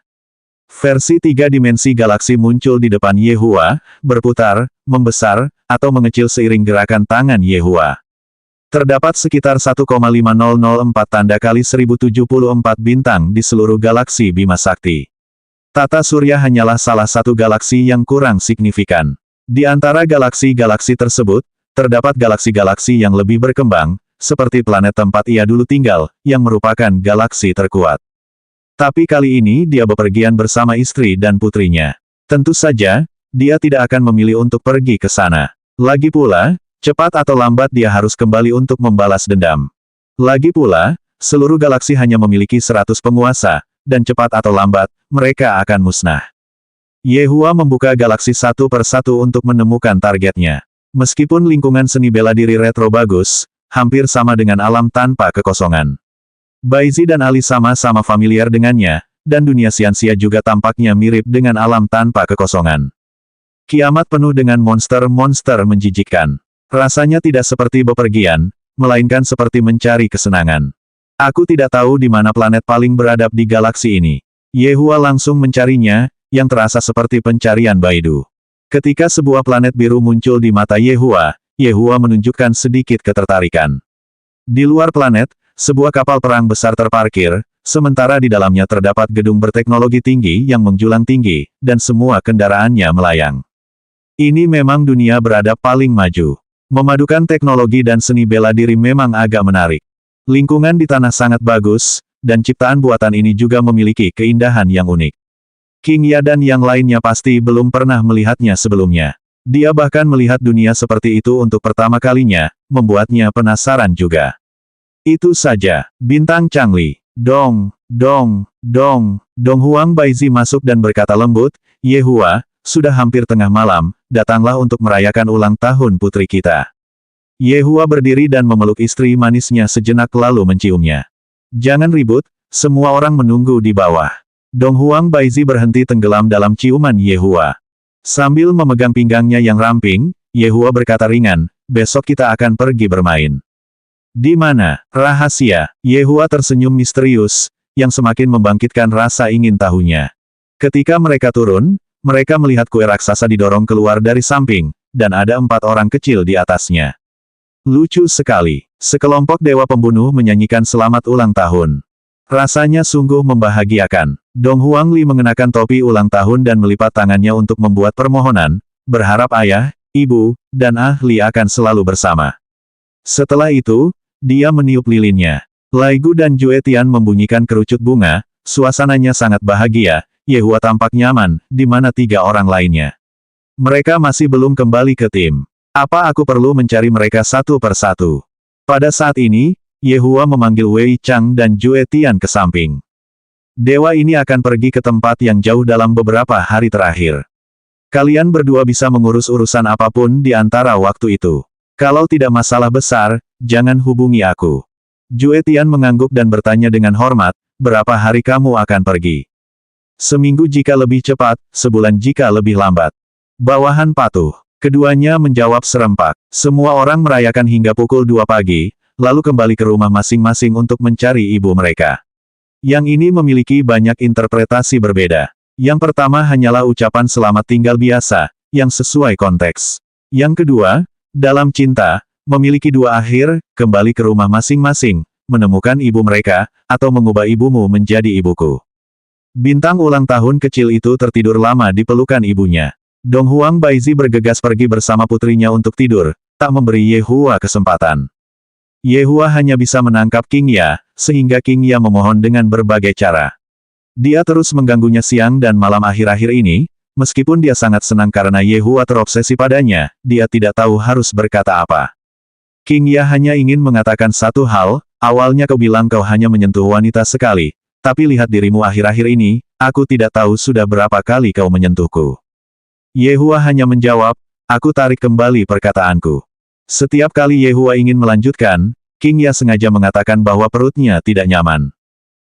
Speaker 1: Versi 3 dimensi galaksi muncul di depan Ye Hua, berputar, membesar, atau mengecil seiring gerakan tangan Ye Hua. Terdapat sekitar 1,5004 tanda kali 1074 bintang di seluruh galaksi Bima Sakti. Tata Surya hanyalah salah satu galaksi yang kurang signifikan. Di antara galaksi-galaksi tersebut, terdapat galaksi-galaksi yang lebih berkembang, seperti planet tempat ia dulu tinggal, yang merupakan galaksi terkuat. Tapi kali ini dia bepergian bersama istri dan putrinya. Tentu saja, dia tidak akan memilih untuk pergi ke sana. Lagi pula, cepat atau lambat dia harus kembali untuk membalas dendam. Lagi pula, seluruh galaksi hanya memiliki 100 penguasa, dan cepat atau lambat, mereka akan musnah. Ye Hua membuka galaksi satu per satu untuk menemukan targetnya. Meskipun lingkungan seni bela diri retro bagus, hampir sama dengan alam tanpa kekosongan. Baizi dan Ali sama-sama familiar dengannya, dan dunia Xianxia juga tampaknya mirip dengan alam tanpa kekosongan. Kiamat penuh dengan monster-monster menjijikkan. Rasanya tidak seperti bepergian, melainkan seperti mencari kesenangan. Aku tidak tahu di mana planet paling beradab di galaksi ini. Ye Hua langsung mencarinya, yang terasa seperti pencarian Baidu. Ketika sebuah planet biru muncul di mata Ye Hua menunjukkan sedikit ketertarikan. Di luar planet, sebuah kapal perang besar terparkir, sementara di dalamnya terdapat gedung berteknologi tinggi yang menjulang tinggi, dan semua kendaraannya melayang. Ini memang dunia beradab paling maju. Memadukan teknologi dan seni bela diri memang agak menarik. Lingkungan di tanah sangat bagus, dan ciptaan buatan ini juga memiliki keindahan yang unik. King Ya dan yang lainnya pasti belum pernah melihatnya sebelumnya. Dia bahkan melihat dunia seperti itu untuk pertama kalinya, membuatnya penasaran juga. Itu saja, bintang Changli. Dong Huang Baizi masuk dan berkata lembut, Ye Hua, sudah hampir tengah malam, datanglah untuk merayakan ulang tahun putri kita. Ye Hua berdiri dan memeluk istri manisnya sejenak lalu menciumnya. Jangan ribut, semua orang menunggu di bawah. Dong Huang Baizi berhenti tenggelam dalam ciuman Ye Hua. Sambil memegang pinggangnya yang ramping, Ye Hua berkata ringan, besok kita akan pergi bermain. Di mana? Rahasia. Ye Hua tersenyum misterius, yang semakin membangkitkan rasa ingin tahunya. Ketika mereka turun, mereka melihat kue raksasa didorong keluar dari samping, dan ada 4 orang kecil di atasnya. Lucu sekali. Sekelompok dewa pembunuh menyanyikan selamat ulang tahun. Rasanya sungguh membahagiakan. Dong Huang Li mengenakan topi ulang tahun dan melipat tangannya untuk membuat permohonan, berharap ayah, ibu, dan ahli akan selalu bersama. Setelah itu, dia meniup lilinnya. Lai Gu dan Jue Tian membunyikan kerucut bunga, suasananya sangat bahagia. Ye Hua tampak nyaman, di mana 3 orang lainnya. Mereka masih belum kembali ke tim. Apa aku perlu mencari mereka satu per satu? Pada saat ini, Ye Hua memanggil Wei Chang dan Jue Tian ke samping. Dewa ini akan pergi ke tempat yang jauh dalam beberapa hari terakhir. Kalian berdua bisa mengurus urusan apapun di antara waktu itu. Kalau tidak masalah besar, jangan hubungi aku. Jue Tian mengangguk dan bertanya dengan hormat, berapa hari kamu akan pergi? Seminggu jika lebih cepat, sebulan jika lebih lambat. Bawahan patuh. Keduanya menjawab serempak. Semua orang merayakan hingga pukul 2 pagi, lalu kembali ke rumah masing-masing untuk mencari ibu mereka. Yang ini memiliki banyak interpretasi berbeda. Yang pertama hanyalah ucapan selamat tinggal biasa, yang sesuai konteks. Yang kedua, dalam cinta, memiliki 2 akhir, kembali ke rumah masing-masing, menemukan ibu mereka, atau mengubah ibumu menjadi ibuku. Bintang ulang tahun kecil itu tertidur lama di pelukan ibunya. Dong Huang Baizi bergegas pergi bersama putrinya untuk tidur, tak memberi Ye Hua kesempatan. Ye Hua hanya bisa menangkap King Ya, sehingga King Ya memohon dengan berbagai cara. Dia terus mengganggunya siang dan malam akhir-akhir ini, meskipun dia sangat senang karena Ye Hua terobsesi padanya, dia tidak tahu harus berkata apa. King Ya hanya ingin mengatakan satu hal, awalnya kau bilang kau hanya menyentuh wanita sekali, tapi lihat dirimu akhir-akhir ini, aku tidak tahu sudah berapa kali kau menyentuhku. Ye Hua hanya menjawab, aku tarik kembali perkataanku. Setiap kali Ye Hua ingin melanjutkan, King Ya sengaja mengatakan bahwa perutnya tidak nyaman.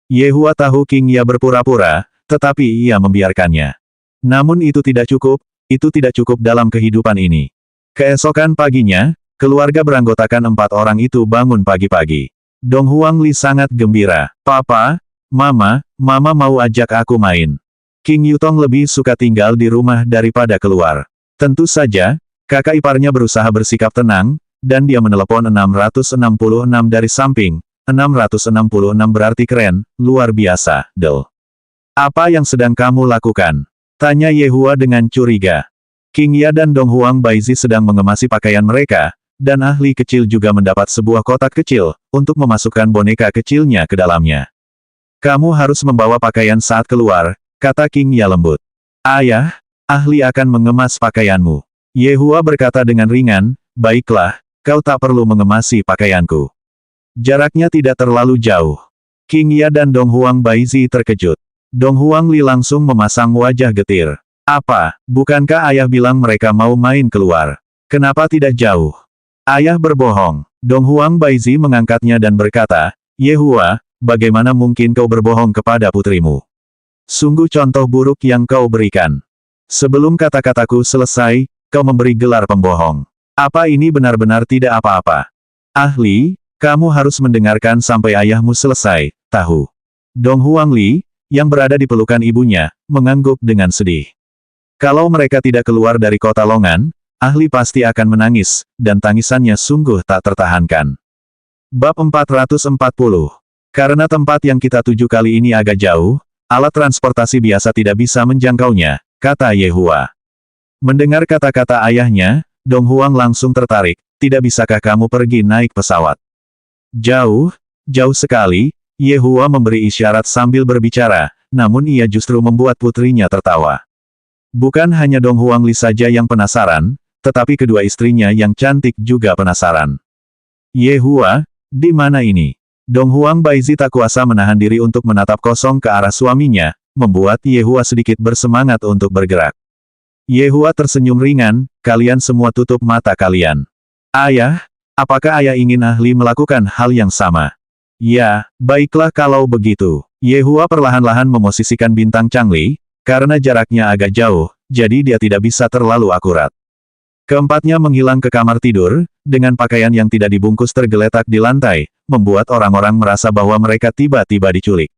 Speaker 1: Ye Hua tahu King Ya berpura-pura, tetapi ia membiarkannya. Namun itu tidak cukup dalam kehidupan ini. Keesokan paginya, keluarga beranggotakan 4 orang itu bangun pagi-pagi. Dong Huang Li sangat gembira. Papa, Mama mau ajak aku main. King Yutong lebih suka tinggal di rumah daripada keluar. Tentu saja, kakak iparnya berusaha bersikap tenang, dan dia menelepon 666 dari samping. 666 berarti keren, luar biasa, Del. Apa yang sedang kamu lakukan? Tanya Ye Hua dengan curiga. King Ya dan Dong Huang Baizi sedang mengemasi pakaian mereka, dan ahli kecil juga mendapat sebuah kotak kecil, untuk memasukkan boneka kecilnya ke dalamnya. Kamu harus membawa pakaian saat keluar, kata King Ya lembut. Ayah, ahli akan mengemas pakaianmu. Ye Hua berkata dengan ringan, baiklah, kau tak perlu mengemasi pakaianku. Jaraknya tidak terlalu jauh. King Ya dan Dong Huang Baizi terkejut. Dong Huang Li langsung memasang wajah getir. Apa, bukankah ayah bilang mereka mau main keluar? Kenapa tidak jauh? Ayah berbohong. Dong Huang Baizi mengangkatnya dan berkata, Ye Hua, bagaimana mungkin kau berbohong kepada putrimu? Sungguh contoh buruk yang kau berikan. Sebelum kata-kataku selesai, kau memberi gelar pembohong. Apa ini benar-benar tidak apa-apa? Ahli, kamu harus mendengarkan sampai ayahmu selesai, tahu. Dong Huang Li, yang berada di pelukan ibunya, mengangguk dengan sedih. Kalau mereka tidak keluar dari kota Longan, ahli pasti akan menangis, dan tangisannya sungguh tak tertahankan. Bab 440. Karena tempat yang kita tuju kali ini agak jauh, alat transportasi biasa tidak bisa menjangkaunya, kata Ye Hua. Mendengar kata-kata ayahnya, Dong Huang langsung tertarik, tidak bisakah kamu pergi naik pesawat? Jauh sekali, Ye Hua memberi isyarat sambil berbicara, namun ia justru membuat putrinya tertawa. Bukan hanya Dong Huang Li saja yang penasaran, tetapi kedua istrinya yang cantik juga penasaran. Ye Hua, di mana ini? Dong Huang Baizi tak kuasa menahan diri untuk menatap kosong ke arah suaminya, membuat Ye Hua sedikit bersemangat untuk bergerak. Ye Hua tersenyum ringan, kalian semua tutup mata kalian. Ayah, apakah ayah ingin ahli melakukan hal yang sama? Ya, baiklah kalau begitu. Ye Hua perlahan-lahan memosisikan bintang Changli, karena jaraknya agak jauh, jadi dia tidak bisa terlalu akurat. Keempatnya menghilang ke kamar tidur, dengan pakaian yang tidak dibungkus tergeletak di lantai, membuat orang-orang merasa bahwa mereka tiba-tiba diculik.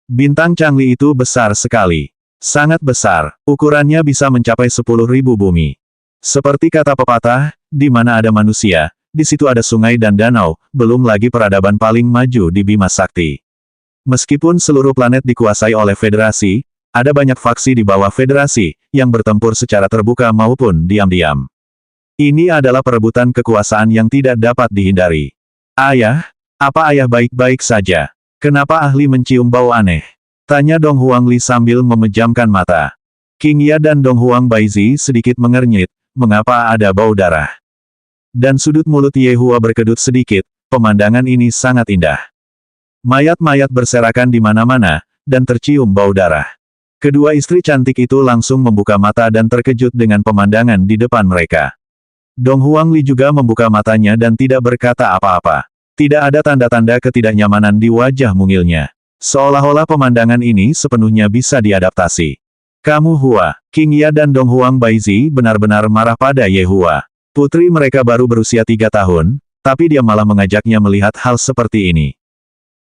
Speaker 1: Bintang Changli itu besar sekali. Sangat besar, ukurannya bisa mencapai 10.000 bumi. Seperti kata pepatah, di mana ada manusia, di situ ada sungai dan danau, belum lagi peradaban paling maju di Bima Sakti. Meskipun seluruh planet dikuasai oleh federasi, ada banyak faksi di bawah federasi, yang bertempur secara terbuka maupun diam-diam. Ini adalah perebutan kekuasaan yang tidak dapat dihindari. Ayah, apa ayah baik-baik saja? Kenapa ahli mencium bau aneh? Tanya Dong Huang Li sambil memejamkan mata. King Ya dan Dong Huang Baizi sedikit mengernyit, mengapa ada bau darah? Dan sudut mulut Ye Hua berkedut sedikit, pemandangan ini sangat indah. Mayat-mayat berserakan di mana-mana, dan tercium bau darah. Kedua istri cantik itu langsung membuka mata dan terkejut dengan pemandangan di depan mereka. Dong Huang Li juga membuka matanya dan tidak berkata apa-apa. Tidak ada tanda-tanda ketidaknyamanan di wajah mungilnya. Seolah-olah pemandangan ini sepenuhnya bisa diadaptasi. Kamu Hua, King Ya dan Dong Huang Baizi benar-benar marah pada Ye Hua. Putri mereka baru berusia 3 tahun, tapi dia malah mengajaknya melihat hal seperti ini.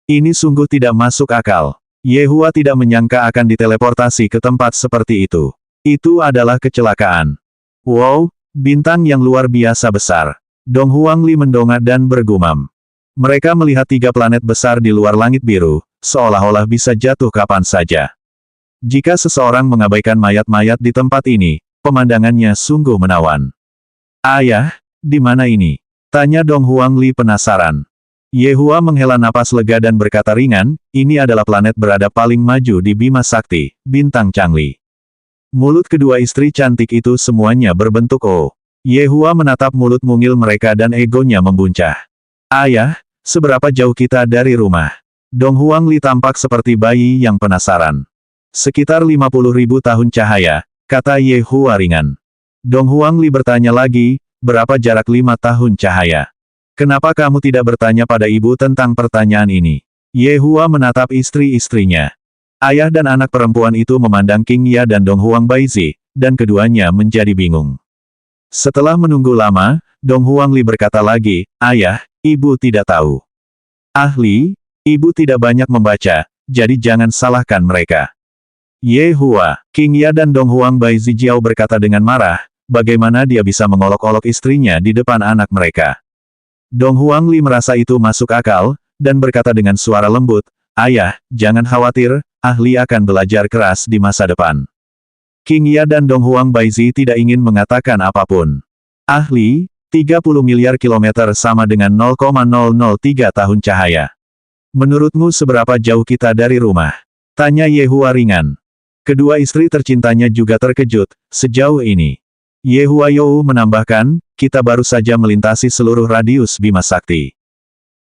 Speaker 1: Ini sungguh tidak masuk akal. Ye Hua tidak menyangka akan diteleportasi ke tempat seperti itu. Itu adalah kecelakaan. Wow, bintang yang luar biasa besar. Dong Huang Li mendongak dan bergumam. Mereka melihat 3 planet besar di luar langit biru, seolah-olah bisa jatuh kapan saja. Jika seseorang mengabaikan mayat-mayat di tempat ini, pemandangannya sungguh menawan. Ayah, di mana ini? Tanya Dong Huang Li penasaran. Yehua menghela napas lega dan berkata ringan, ini adalah planet beradab paling maju di Bima Sakti, Bintang Changli. Mulut kedua istri cantik itu semuanya berbentuk O. Yehua menatap mulut mungil mereka dan egonya membuncah. Ayah, seberapa jauh kita dari rumah? Dong Huang Li tampak seperti bayi yang penasaran. Sekitar 50.000 tahun cahaya, kata Yehua ringan. Dong Huang Li bertanya lagi, berapa jarak 5 tahun cahaya? Kenapa kamu tidak bertanya pada ibu tentang pertanyaan ini? Yehua menatap istri-istrinya. Ayah dan anak perempuan itu memandang King Ya dan Dong Huang Baizi, dan keduanya menjadi bingung. Setelah menunggu lama, Dong Huang Li berkata lagi, ayah, ibu tidak tahu. Ahli, ibu tidak banyak membaca, jadi jangan salahkan mereka. Yehua, King Ya dan Dong Huang Baizi Jiao berkata dengan marah, bagaimana dia bisa mengolok-olok istrinya di depan anak mereka. Dong Huang Li merasa itu masuk akal, dan berkata dengan suara lembut, ayah, jangan khawatir, ahli akan belajar keras di masa depan. King Ya dan Dong Huang Baizi tidak ingin mengatakan apapun. Ahli, 30 miliar kilometer sama dengan 0,003 tahun cahaya. Menurutmu seberapa jauh kita dari rumah? Tanya Yehua ringan. Kedua istri tercintanya juga terkejut, sejauh ini. Yehua You menambahkan, kita baru saja melintasi seluruh radius Bima Sakti.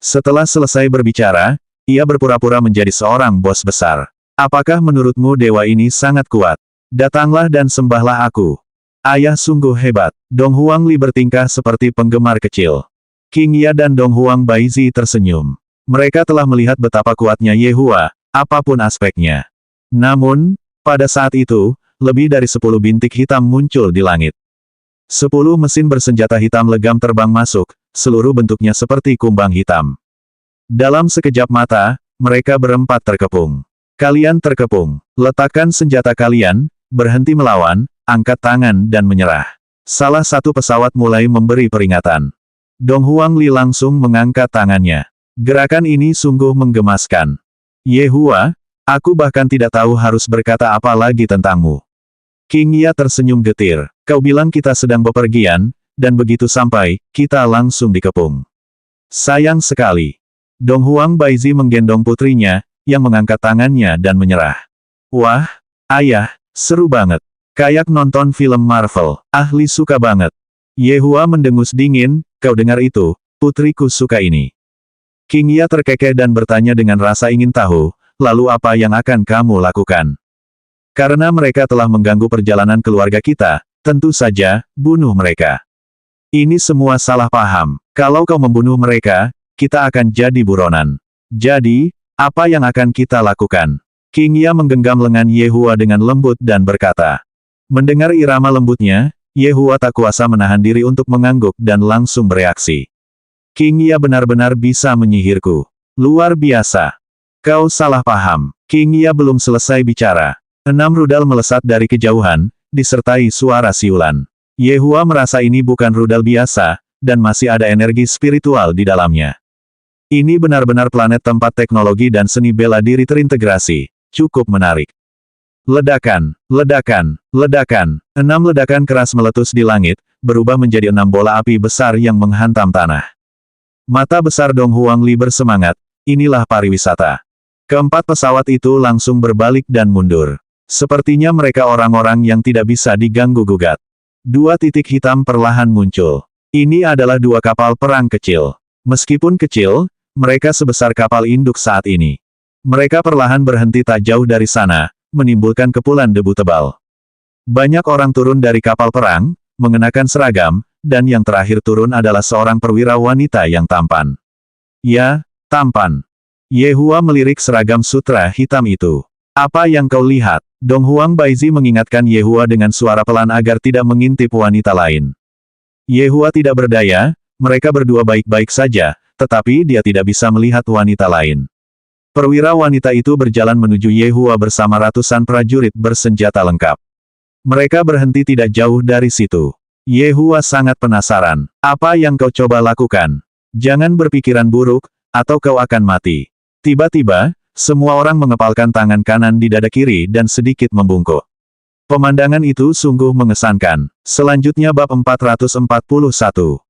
Speaker 1: Setelah selesai berbicara, ia berpura-pura menjadi seorang bos besar. Apakah menurutmu dewa ini sangat kuat? Datanglah dan sembahlah aku. Ayah sungguh hebat. Dong Huang Li bertingkah seperti penggemar kecil. King Ya dan Dong Huang Baizi tersenyum. Mereka telah melihat betapa kuatnya Yehua, apapun aspeknya. Namun, pada saat itu, lebih dari 10 bintik hitam muncul di langit. 10 mesin bersenjata hitam legam terbang masuk, seluruh bentuknya seperti kumbang hitam. Dalam sekejap mata, mereka berempat terkepung. Kalian terkepung. Letakkan senjata kalian, berhenti melawan, angkat tangan dan menyerah. Salah satu pesawat mulai memberi peringatan. Dong Huang Li langsung mengangkat tangannya. Gerakan ini sungguh menggemaskan. Yehua, aku bahkan tidak tahu harus berkata apa lagi tentangmu. King Ya tersenyum getir. Kau bilang kita sedang bepergian, dan begitu sampai, kita langsung dikepung. Sayang sekali. Dong Huang Baizi menggendong putrinya, yang mengangkat tangannya dan menyerah. Wah, ayah, seru banget. Kayak nonton film Marvel, ahli suka banget. Yehua mendengus dingin, kau dengar itu, putriku suka ini. King Ya terkekeh dan bertanya dengan rasa ingin tahu, lalu apa yang akan kamu lakukan? Karena mereka telah mengganggu perjalanan keluarga kita, tentu saja, bunuh mereka. Ini semua salah paham. Kalau kau membunuh mereka, kita akan jadi buronan. Jadi, apa yang akan kita lakukan? King Ya menggenggam lengan Yehua dengan lembut dan berkata. Mendengar irama lembutnya, Yehua tak kuasa menahan diri untuk mengangguk dan langsung bereaksi. King Ya benar-benar bisa menyihirku. Luar biasa. Kau salah paham. King Ya belum selesai bicara. 6 rudal melesat dari kejauhan, disertai suara siulan. Yehua merasa ini bukan rudal biasa, dan masih ada energi spiritual di dalamnya. Ini benar-benar planet tempat teknologi dan seni bela diri terintegrasi. Cukup menarik. Ledakan, ledakan, ledakan. 6 ledakan keras meletus di langit, berubah menjadi 6 bola api besar yang menghantam tanah. Mata besar Dong Huang Li bersemangat, inilah pariwisata. Keempat pesawat itu langsung berbalik dan mundur. Sepertinya mereka orang-orang yang tidak bisa diganggu-gugat. 2 titik hitam perlahan muncul. Ini adalah 2 kapal perang kecil. Meskipun kecil, mereka sebesar kapal induk saat ini. Mereka perlahan berhenti tak jauh dari sana, menimbulkan kepulan debu tebal. Banyak orang turun dari kapal perang, mengenakan seragam, dan yang terakhir turun adalah seorang perwira wanita yang tampan. Ya, tampan. Yehua melirik seragam sutra hitam itu. Apa yang kau lihat? Dong Huang Baizi mengingatkan Yehua dengan suara pelan agar tidak mengintip wanita lain. Yehua tidak berdaya, mereka berdua baik-baik saja, tetapi dia tidak bisa melihat wanita lain. Perwira wanita itu berjalan menuju Yehua bersama ratusan prajurit bersenjata lengkap. Mereka berhenti tidak jauh dari situ. Yehua sangat penasaran. Apa yang kau coba lakukan? Jangan berpikiran buruk, atau kau akan mati. Tiba-tiba, semua orang mengepalkan tangan kanan di dada kiri dan sedikit membungkuk. Pemandangan itu sungguh mengesankan. Selanjutnya bab 441.